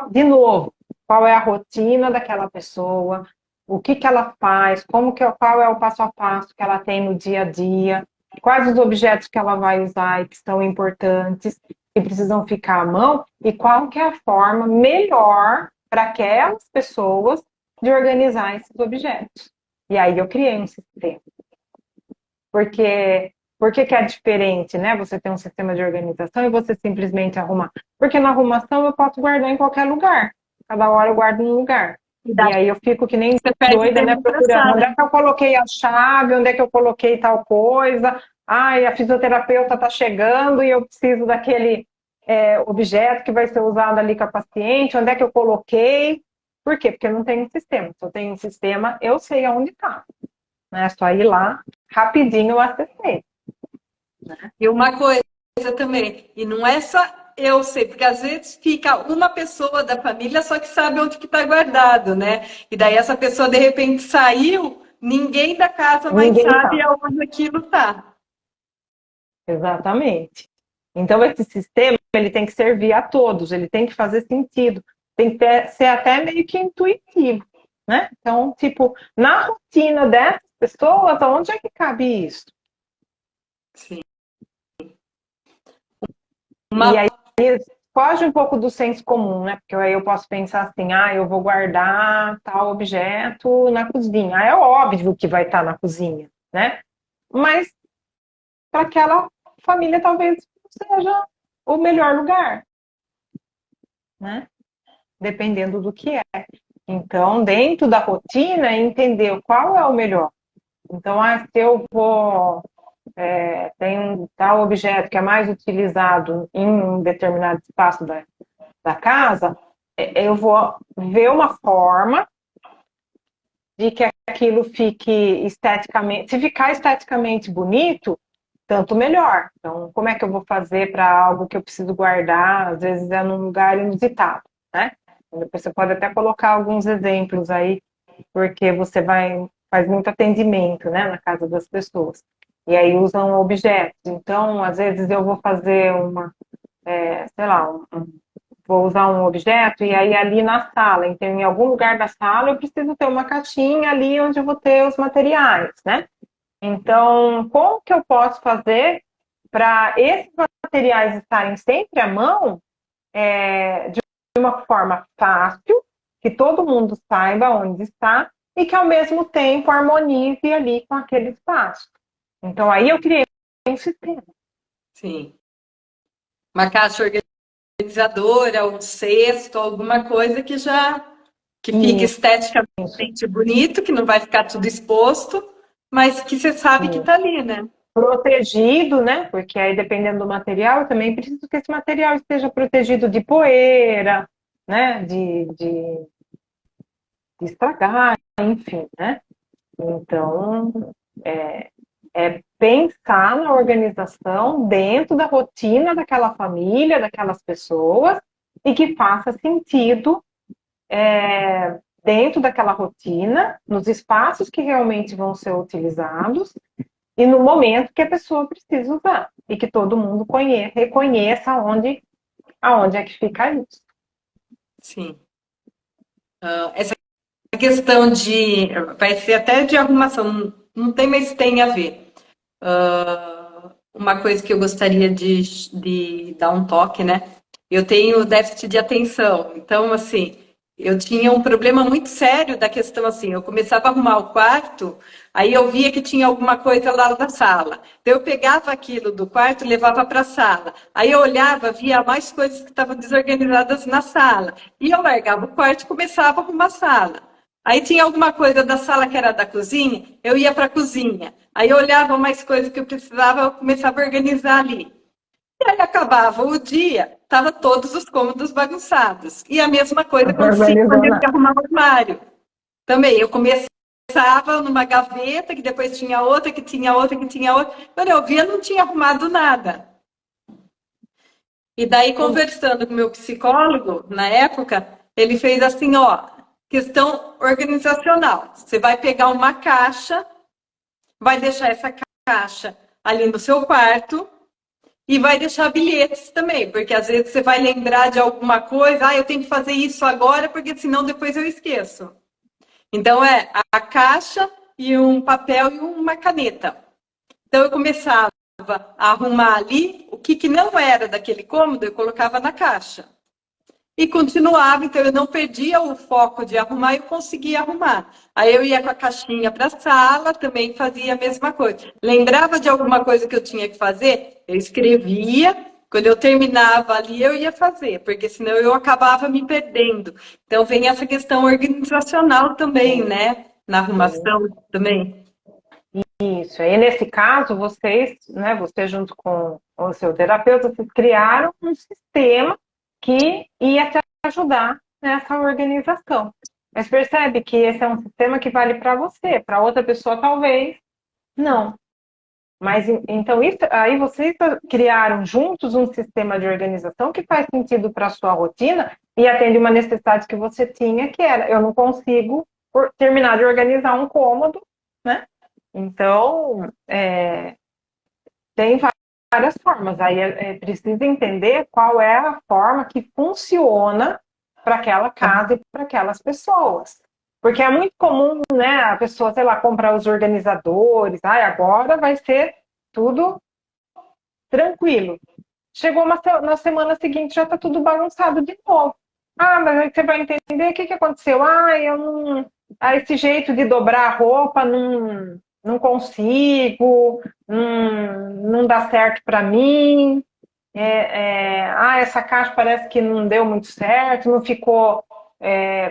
B: de novo, qual é a rotina daquela pessoa, o que que ela faz, qual é o passo a passo que ela tem no dia a dia, quais os objetos que ela vai usar e que são importantes, que precisam ficar à mão, e qual que é a forma melhor para aquelas pessoas de organizar esses objetos. E aí eu criei um sistema. Porque por que é diferente, né? Você tem um sistema de organização e você simplesmente arrumar. Porque na arrumação eu posso guardar em qualquer lugar. Cada hora eu guardo em um lugar. E aí eu fico que nem doida, né? Procurando onde é que eu coloquei a chave, onde é que eu coloquei tal coisa. Ai, a fisioterapeuta está chegando e eu preciso daquele objeto que vai ser usado ali com a paciente. Onde é que eu coloquei? Por quê? Porque eu não tenho um sistema. Se eu tenho um sistema, eu sei aonde está. É só ir lá, rapidinho eu acessei.
A: E uma coisa também, e não é só eu sei, porque às vezes fica uma pessoa da família só que sabe onde que está guardado, né? E daí essa pessoa de repente saiu, ninguém da casa mais sabe aonde aquilo está.
B: Exatamente. Então esse sistema ele tem que servir a todos, ele tem que fazer sentido, tem que ser até meio que intuitivo, né? Então, tipo, na rotina dessas pessoas, onde é que cabe isso?
A: Sim.
B: E aí foge um pouco do senso comum, né? Porque aí eu posso pensar assim, eu vou guardar tal objeto na cozinha. É óbvio que vai estar na cozinha, né? Mas para aquela família talvez não seja o melhor lugar, né? Dependendo do que é. Então, dentro da rotina, entender qual é o melhor. Então, se eu vou tem um tal objeto que é mais utilizado em um determinado espaço da casa, eu vou ver uma forma de que aquilo fique esteticamente, se ficar esteticamente bonito, tanto melhor. Então, como é que eu vou fazer para algo que eu preciso guardar, às vezes é num lugar inusitado, né? Depois você pode até colocar alguns exemplos aí, porque você faz muito atendimento, né, na casa das pessoas. E aí usam objetos. Então, às vezes eu vou fazer vou usar um objeto e aí ali na sala, então em algum lugar da sala eu preciso ter uma caixinha ali onde eu vou ter os materiais, né? Então, como que eu posso fazer para esses materiais estarem sempre à mão de uma forma fácil, que todo mundo saiba onde está e que ao mesmo tempo harmonize ali com aquele espaço. Então, aí eu criei um sistema.
A: Sim. Uma caixa organizadora, um cesto, alguma coisa que fique esteticamente bonito, que não vai ficar tudo exposto, mas que você sabe que está ali, né?
B: Protegido, né? Porque aí, dependendo do material, eu também preciso que esse material esteja protegido de poeira, né? De estragar, enfim, né? Então, é pensar na organização dentro da rotina daquela família, daquelas pessoas, e que faça sentido dentro daquela rotina, nos espaços que realmente vão ser utilizados e no momento que a pessoa precisa usar. E que todo mundo reconheça aonde é que fica isso.
A: Sim. Essa questão vai ser até de arrumação, não tem, mas tem a ver. Uma coisa que eu gostaria de dar um toque, né? Eu tenho déficit de atenção, então, assim, eu tinha um problema muito sério da questão, assim, eu começava a arrumar o quarto, aí eu via que tinha alguma coisa lá na sala. Então, eu pegava aquilo do quarto e levava para a sala. Aí eu olhava, via mais coisas que estavam desorganizadas na sala. E eu largava o quarto e começava a arrumar a sala. Aí tinha alguma coisa da sala que era da cozinha, eu ia para a cozinha. Aí eu olhava mais coisas que eu precisava, eu começava a organizar ali. E aí acabava o dia, estava todos os cômodos bagunçados. E a mesma coisa acontecia quando eu ia arrumar o armário. Também, eu começava numa gaveta, que depois tinha outra, que tinha outra, que tinha outra. Quando eu via, não tinha arrumado nada. E daí, conversando com o meu psicólogo, na época, ele fez assim, questão organizacional. Você vai pegar uma caixa, vai deixar essa caixa ali no seu quarto e vai deixar bilhetes também, porque às vezes você vai lembrar de alguma coisa, eu tenho que fazer isso agora, porque senão depois eu esqueço. Então é a caixa e um papel e uma caneta. Então eu começava a arrumar ali o que não era daquele cômodo, eu colocava na caixa. E continuava, então eu não perdia o foco de arrumar, eu conseguia arrumar. Aí eu ia com a caixinha para a sala, também fazia a mesma coisa. Lembrava de alguma coisa que eu tinha que fazer? Eu escrevia, quando eu terminava ali, eu ia fazer, porque senão eu acabava me perdendo. Então vem essa questão organizacional também, né? Na arrumação também.
B: Isso. Aí, nesse caso, vocês, né, você junto com o seu terapeuta, vocês criaram um sistema que ia te ajudar nessa organização. Mas percebe que esse é um sistema que vale para você, para outra pessoa talvez não. Mas então isso, aí vocês criaram juntos um sistema de organização que faz sentido para a sua rotina e atende uma necessidade que você tinha, que era eu não consigo terminar de organizar um cômodo, né? Então, tem várias formas. Aí precisa entender qual é a forma que funciona para aquela casa e para aquelas pessoas. Porque é muito comum, né, a pessoa, sei lá, comprar os organizadores, agora vai ser tudo tranquilo. Chegou na semana seguinte, já está tudo bagunçado de novo. Mas aí você vai entender o que aconteceu. Eu não. Esse jeito de dobrar a roupa não consigo, não dá certo para mim. Essa caixa parece que não deu muito certo, não ficou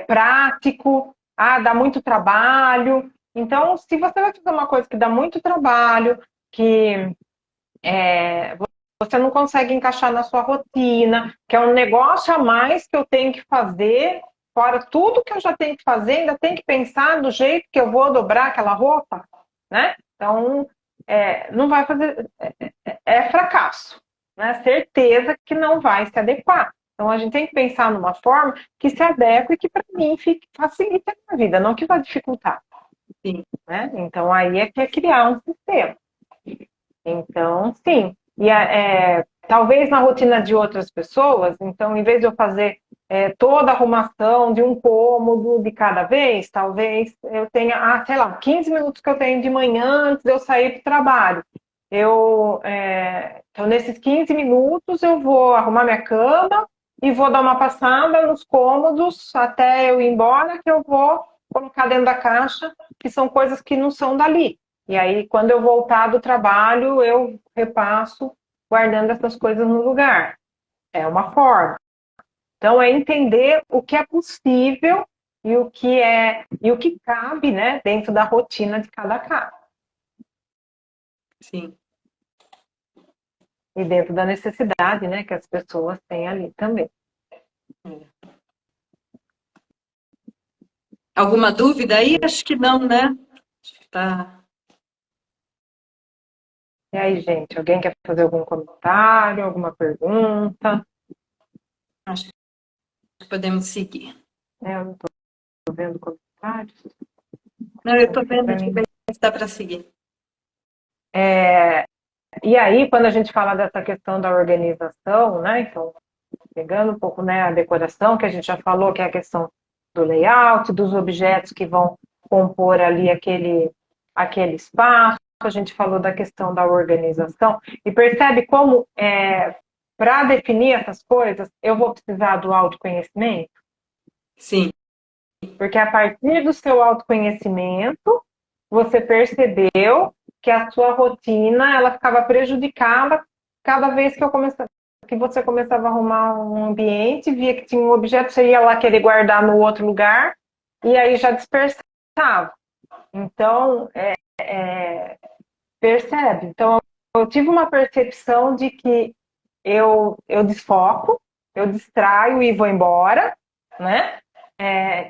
B: prático. Dá muito trabalho. Então, se você vai fazer uma coisa que dá muito trabalho, que você não consegue encaixar na sua rotina, que é um negócio a mais que eu tenho que fazer, fora tudo que eu já tenho que fazer, ainda tenho que pensar no jeito que eu vou dobrar aquela roupa, né? Então, não vai fazer... É fracasso, né? Certeza que não vai se adequar. Então, a gente tem que pensar numa forma que se adeque e que, para mim, facilite a minha vida, não que vai dificultar.
A: Sim.
B: Né? Então, aí é que é criar um sistema. Então, sim. E talvez na rotina de outras pessoas, então, em vez de eu fazer toda a arrumação de um cômodo de cada vez, talvez eu tenha, sei lá, 15 minutos que eu tenho de manhã antes de eu sair para o trabalho. Então, nesses 15 minutos, eu vou arrumar minha cama e vou dar uma passada nos cômodos até eu ir embora, que eu vou colocar dentro da caixa, que são coisas que não são dali. E aí, quando eu voltar do trabalho, eu repasso guardando essas coisas no lugar. É uma forma. Então, é entender o que é possível e o que cabe, né, dentro da rotina de cada casa.
A: Sim.
B: E dentro da necessidade, né, que as pessoas têm ali também.
A: Alguma dúvida aí? Acho que não, né? Tá.
B: E aí, gente, alguém quer fazer algum comentário, alguma pergunta?
A: Acho que podemos seguir.
B: Eu não estou vendo comentários.
A: Não, eu estou vendo aqui se dá para seguir.
B: E aí, quando a gente fala dessa questão da organização, né? Então, pegando um pouco, né, a decoração, que a gente já falou, que é a questão do layout, dos objetos que vão compor ali aquele espaço, a gente falou da questão da organização, e percebe como, para definir essas coisas, eu vou precisar do autoconhecimento?
A: Sim.
B: Porque a partir do seu autoconhecimento, você percebeu que a sua rotina ela ficava prejudicada cada vez que você começava a arrumar um ambiente, via que tinha um objeto, você ia lá querer guardar no outro lugar, e aí já dispersava. Então, percebe? Então, eu tive uma percepção de que eu desfoco, eu distraio e vou embora, né?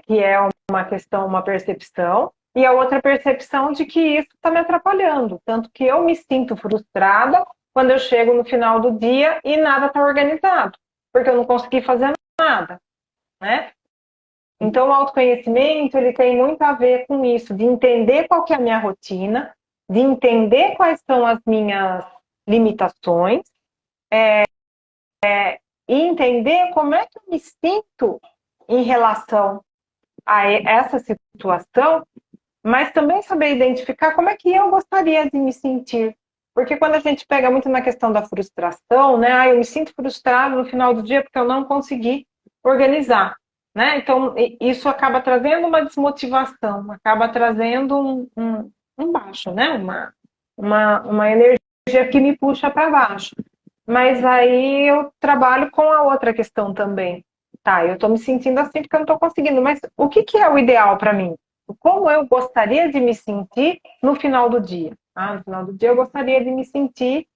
B: Que é uma questão, uma percepção, e a outra percepção de que isso está me atrapalhando, tanto que eu me sinto frustrada quando eu chego no final do dia e nada está organizado, porque eu não consegui fazer nada, né? Então, o autoconhecimento, ele tem muito a ver com isso, de entender qual que é a minha rotina, de entender quais são as minhas limitações, e entender como é que eu me sinto em relação a essa situação, mas também saber identificar como é que eu gostaria de me sentir. Porque quando a gente pega muito na questão da frustração, né? Ah, eu me sinto frustrado no final do dia porque eu não consegui organizar, né? Então, isso acaba trazendo uma desmotivação, acaba trazendo um baixo, né? Uma energia que me puxa para baixo. Mas aí eu trabalho com a outra questão também. Tá, eu estou me sentindo assim porque eu não estou conseguindo, mas o que, que é o ideal para mim? Como eu gostaria de me sentir no final do dia? Ah, no final do dia eu gostaria de me sentir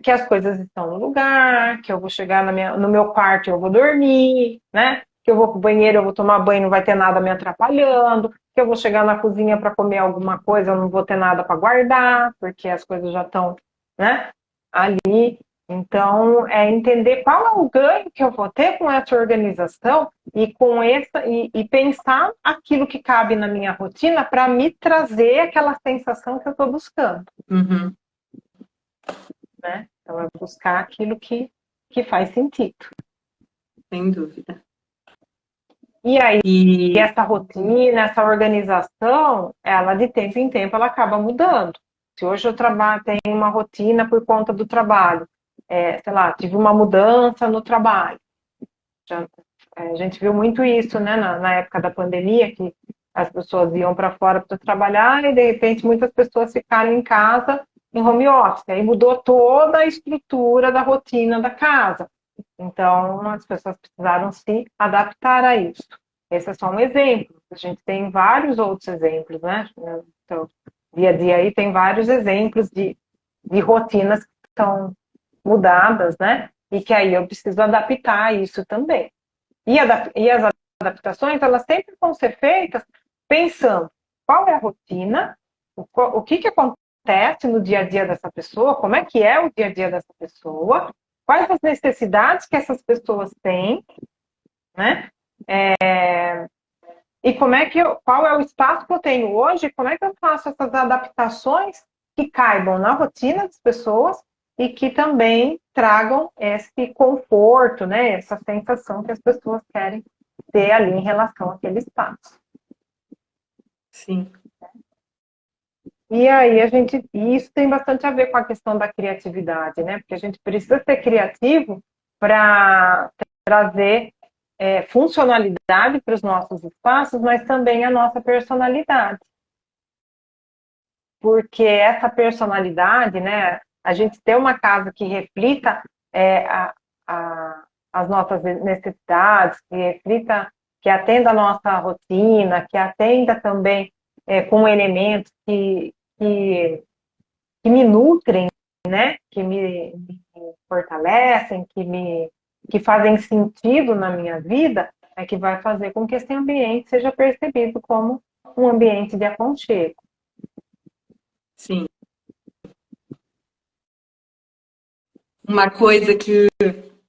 B: que as coisas estão no lugar, que eu vou chegar no meu quarto e eu vou dormir, né? Que eu vou para o banheiro, eu vou tomar banho, não vai ter nada me atrapalhando, que eu vou chegar na cozinha para comer alguma coisa, eu não vou ter nada para guardar, porque as coisas já estão, né, ali. Então, é entender qual é o ganho que eu vou ter com essa organização e com e pensar aquilo que cabe na minha rotina para me trazer aquela sensação que eu estou buscando.
A: Uhum.
B: Né? Então, é buscar aquilo que faz sentido.
A: Sem dúvida.
B: E aí, essa rotina, essa organização, ela de tempo em tempo, ela acaba mudando. Se hoje eu tenho uma rotina por conta do trabalho, sei lá, tive uma mudança no trabalho. A gente viu muito isso, né, na época da pandemia, que as pessoas iam para fora para trabalhar e, de repente, muitas pessoas ficaram em casa em home office. Aí mudou toda a estrutura da rotina da casa. Então, as pessoas precisaram se adaptar a isso. Esse é só um exemplo. A gente tem vários outros exemplos, né? Então, dia a dia aí tem vários exemplos de rotinas que estão mudadas, né? E que aí eu preciso adaptar isso também. E as adaptações, elas sempre vão ser feitas pensando qual é a rotina, o que acontece no dia a dia dessa pessoa, como é que é o dia a dia dessa pessoa, quais as necessidades que essas pessoas têm, né? E qual é o espaço que eu tenho hoje, como é que eu faço essas adaptações que caibam na rotina das pessoas e que também tragam esse conforto, né? Essa sensação que as pessoas querem ter ali em relação àquele espaço.
A: Sim.
B: E aí isso tem bastante a ver com a questão da criatividade, né? Porque a gente precisa ser criativo para trazer funcionalidade para os nossos espaços, mas também a nossa personalidade. Porque essa personalidade, né? A gente ter uma casa que reflita as nossas necessidades, que reflita, que atenda a nossa rotina, que atenda também com elementos que me nutrem, né? Que me fortalecem, que fazem sentido na minha vida, é que vai fazer com que esse ambiente seja percebido como um ambiente de aconchego.
A: Sim. Uma coisa que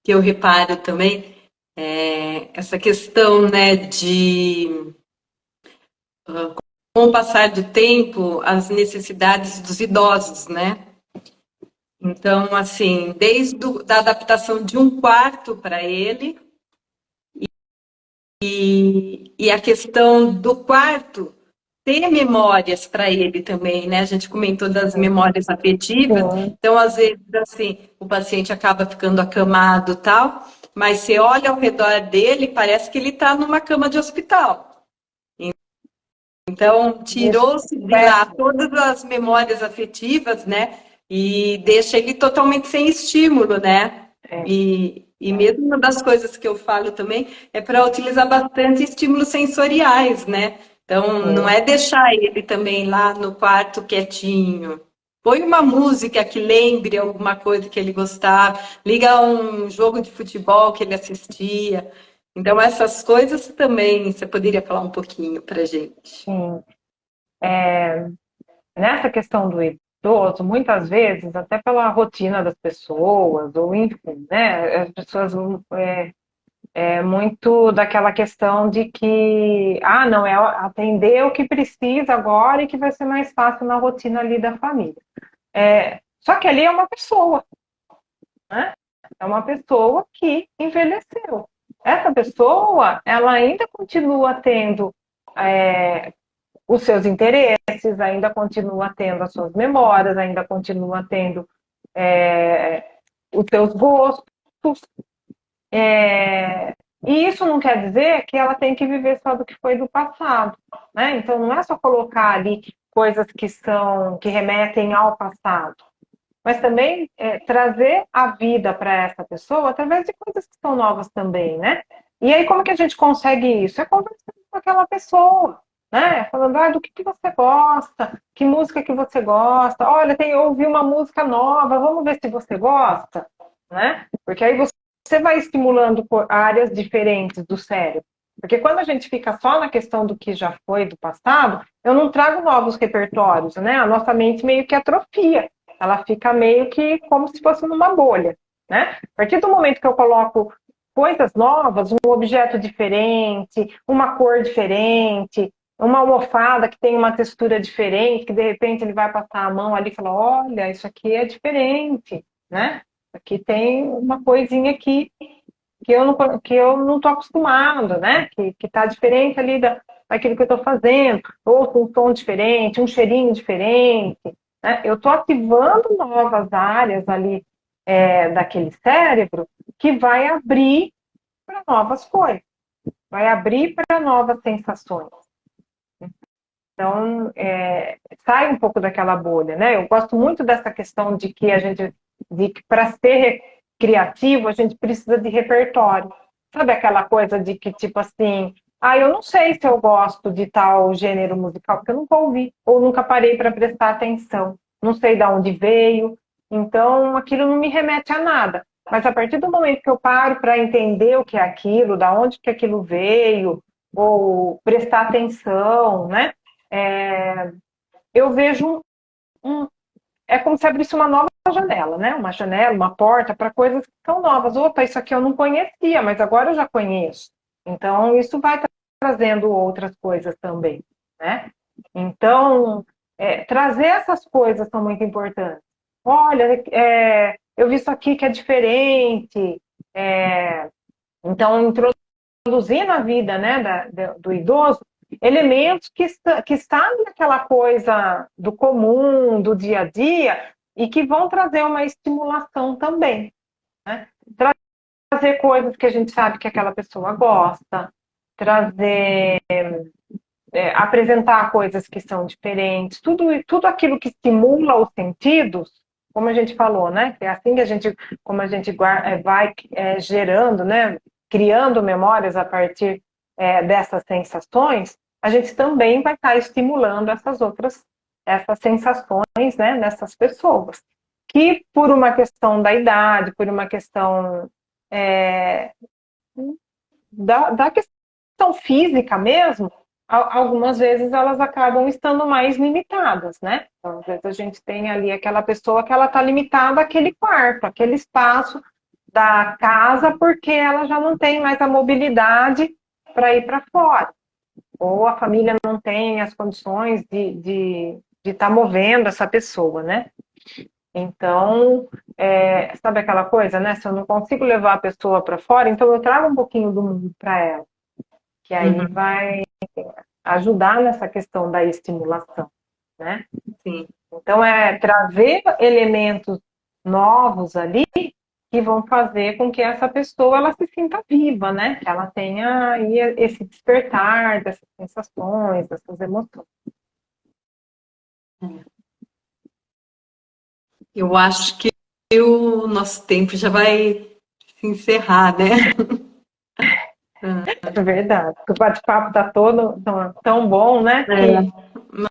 A: eu reparo também é essa questão, né, de com o passar do tempo, as necessidades dos idosos, né? Então, assim, desde a adaptação de um quarto para ele e a questão do quarto ter memórias para ele também, né? A gente comentou das memórias afetivas, então às vezes assim o paciente acaba ficando acamado, tal, mas você olha ao redor dele, parece que ele está numa cama de hospital. Então tirou-se de lá todas as memórias afetivas, né? E deixa ele totalmente sem estímulo, né? E mesmo uma das coisas que eu falo também é para utilizar bastante estímulos sensoriais, né? Então, não é deixar ele também lá no quarto quietinho. Põe uma música que lembre alguma coisa que ele gostava, liga um jogo de futebol que ele assistia. Então, essas coisas também você poderia falar um pouquinho para a gente.
B: Sim. Nessa questão do idoso, muitas vezes, até pela rotina das pessoas, ou enfim, né, as pessoas muito daquela questão de que, não, é atender o que precisa agora e que vai ser mais fácil na rotina ali da família. Só que ali é uma pessoa, né? É uma pessoa que envelheceu. essa pessoa, ela ainda continua tendo os seus interesses, ainda continua tendo as suas memórias, ainda continua tendo os seus gostos. E isso não quer dizer que ela tem que viver só do que foi do passado, né? Então não é só colocar ali coisas que remetem ao passado, mas também trazer a vida para essa pessoa através de coisas que são novas também, né? E aí como que a gente consegue isso? É conversando com aquela pessoa, né? Falando, do que você gosta, que música que você gosta, olha, eu ouvi uma música nova, vamos ver se você gosta, né? Porque aí você vai estimulando áreas diferentes do cérebro. Porque quando a gente fica só na questão do que já foi do passado, eu não trago novos repertórios, né? A nossa mente meio que atrofia. Ela fica meio que como se fosse numa bolha, né? A partir do momento que eu coloco coisas novas, um objeto diferente, uma cor diferente, uma almofada que tem uma textura diferente, que de repente ele vai passar a mão ali e falar, olha, isso aqui é diferente, né? Aqui tem uma coisinha aqui que eu não estou acostumado, né? Que está diferente ali daquilo que eu estou fazendo, ou com um tom diferente, um cheirinho diferente, né? Eu estou ativando novas áreas ali daquele cérebro que vai abrir para novas coisas, vai abrir para novas sensações. Então, sai um pouco daquela bolha, né? Eu gosto muito dessa questão de que para ser criativo, a gente precisa de repertório. Sabe aquela coisa de que, tipo assim, eu não sei se eu gosto de tal gênero musical, porque eu nunca ouvi, ou nunca parei para prestar atenção. Não sei de onde veio, então aquilo não me remete a nada. Mas a partir do momento que eu paro para entender o que é aquilo, da onde que aquilo veio, ou prestar atenção, né? Eu vejo é como se abrisse uma nova janela, né? Uma janela, uma porta para coisas que são novas. Opa, isso aqui eu não conhecia, mas agora eu já conheço. Então, isso vai trazendo outras coisas também, né? Então, trazer essas coisas são muito importantes. Olha, eu vi isso aqui que é diferente. Então, introduzir na vida, né, do idoso elementos que estão naquela coisa do comum, do dia a dia, e que vão trazer uma estimulação também, né? Trazer coisas que a gente sabe que aquela pessoa gosta, apresentar coisas que são diferentes, tudo aquilo que estimula os sentidos, como a gente falou, né? É assim que como a gente vai gerando, né? Criando memórias a partir dessas sensações, a gente também vai estar estimulando essas sensações, né, nessas pessoas. Que por uma questão da idade, por uma questão da questão física mesmo, algumas vezes elas acabam estando mais limitadas, né? Então, às vezes a gente tem ali aquela pessoa que ela está limitada àquele quarto, aquele espaço da casa, porque ela já não tem mais a mobilidade para ir para fora. Ou a família não tem as condições de estar movendo essa pessoa, né? Então, sabe aquela coisa, né? Se eu não consigo levar a pessoa para fora, então eu trago um pouquinho do mundo para ela, que aí vai ajudar nessa questão da estimulação, né?
A: Sim.
B: Então, trazer elementos novos ali que vão fazer com que essa pessoa ela se sinta viva, né? Que ela tenha aí esse despertar dessas sensações, dessas emoções.
A: Eu acho que o nosso tempo já vai se encerrar, né?
B: É verdade. O bate-papo está tão bom, né?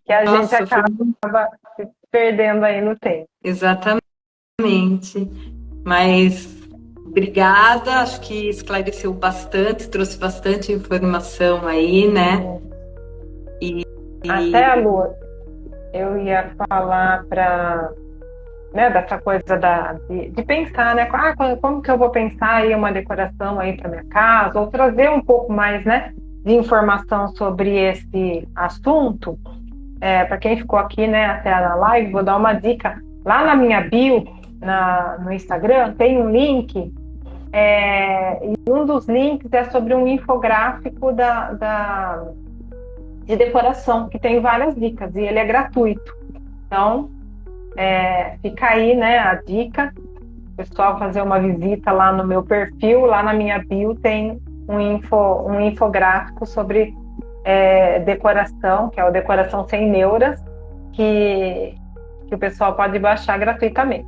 B: Que a gente acaba se perdendo aí no tempo.
A: Exatamente. Mas obrigada, acho que esclareceu bastante, trouxe bastante informação aí, né?
B: Até, Lu, eu ia falar dessa coisa de pensar, né? Como que eu vou pensar aí uma decoração aí para minha casa, ou trazer um pouco mais, né, de informação sobre esse assunto. Para quem ficou aqui, né, até na live, vou dar uma dica. Lá na minha bio, no Instagram, tem um link E um dos links é sobre um infográfico de decoração, que tem várias dicas, e ele é gratuito. Então, fica aí, né, a dica. O pessoal fazer uma visita lá no meu perfil, lá na minha bio tem um infográfico sobre decoração, que é o Decoração Sem Neuras, que o pessoal pode baixar gratuitamente.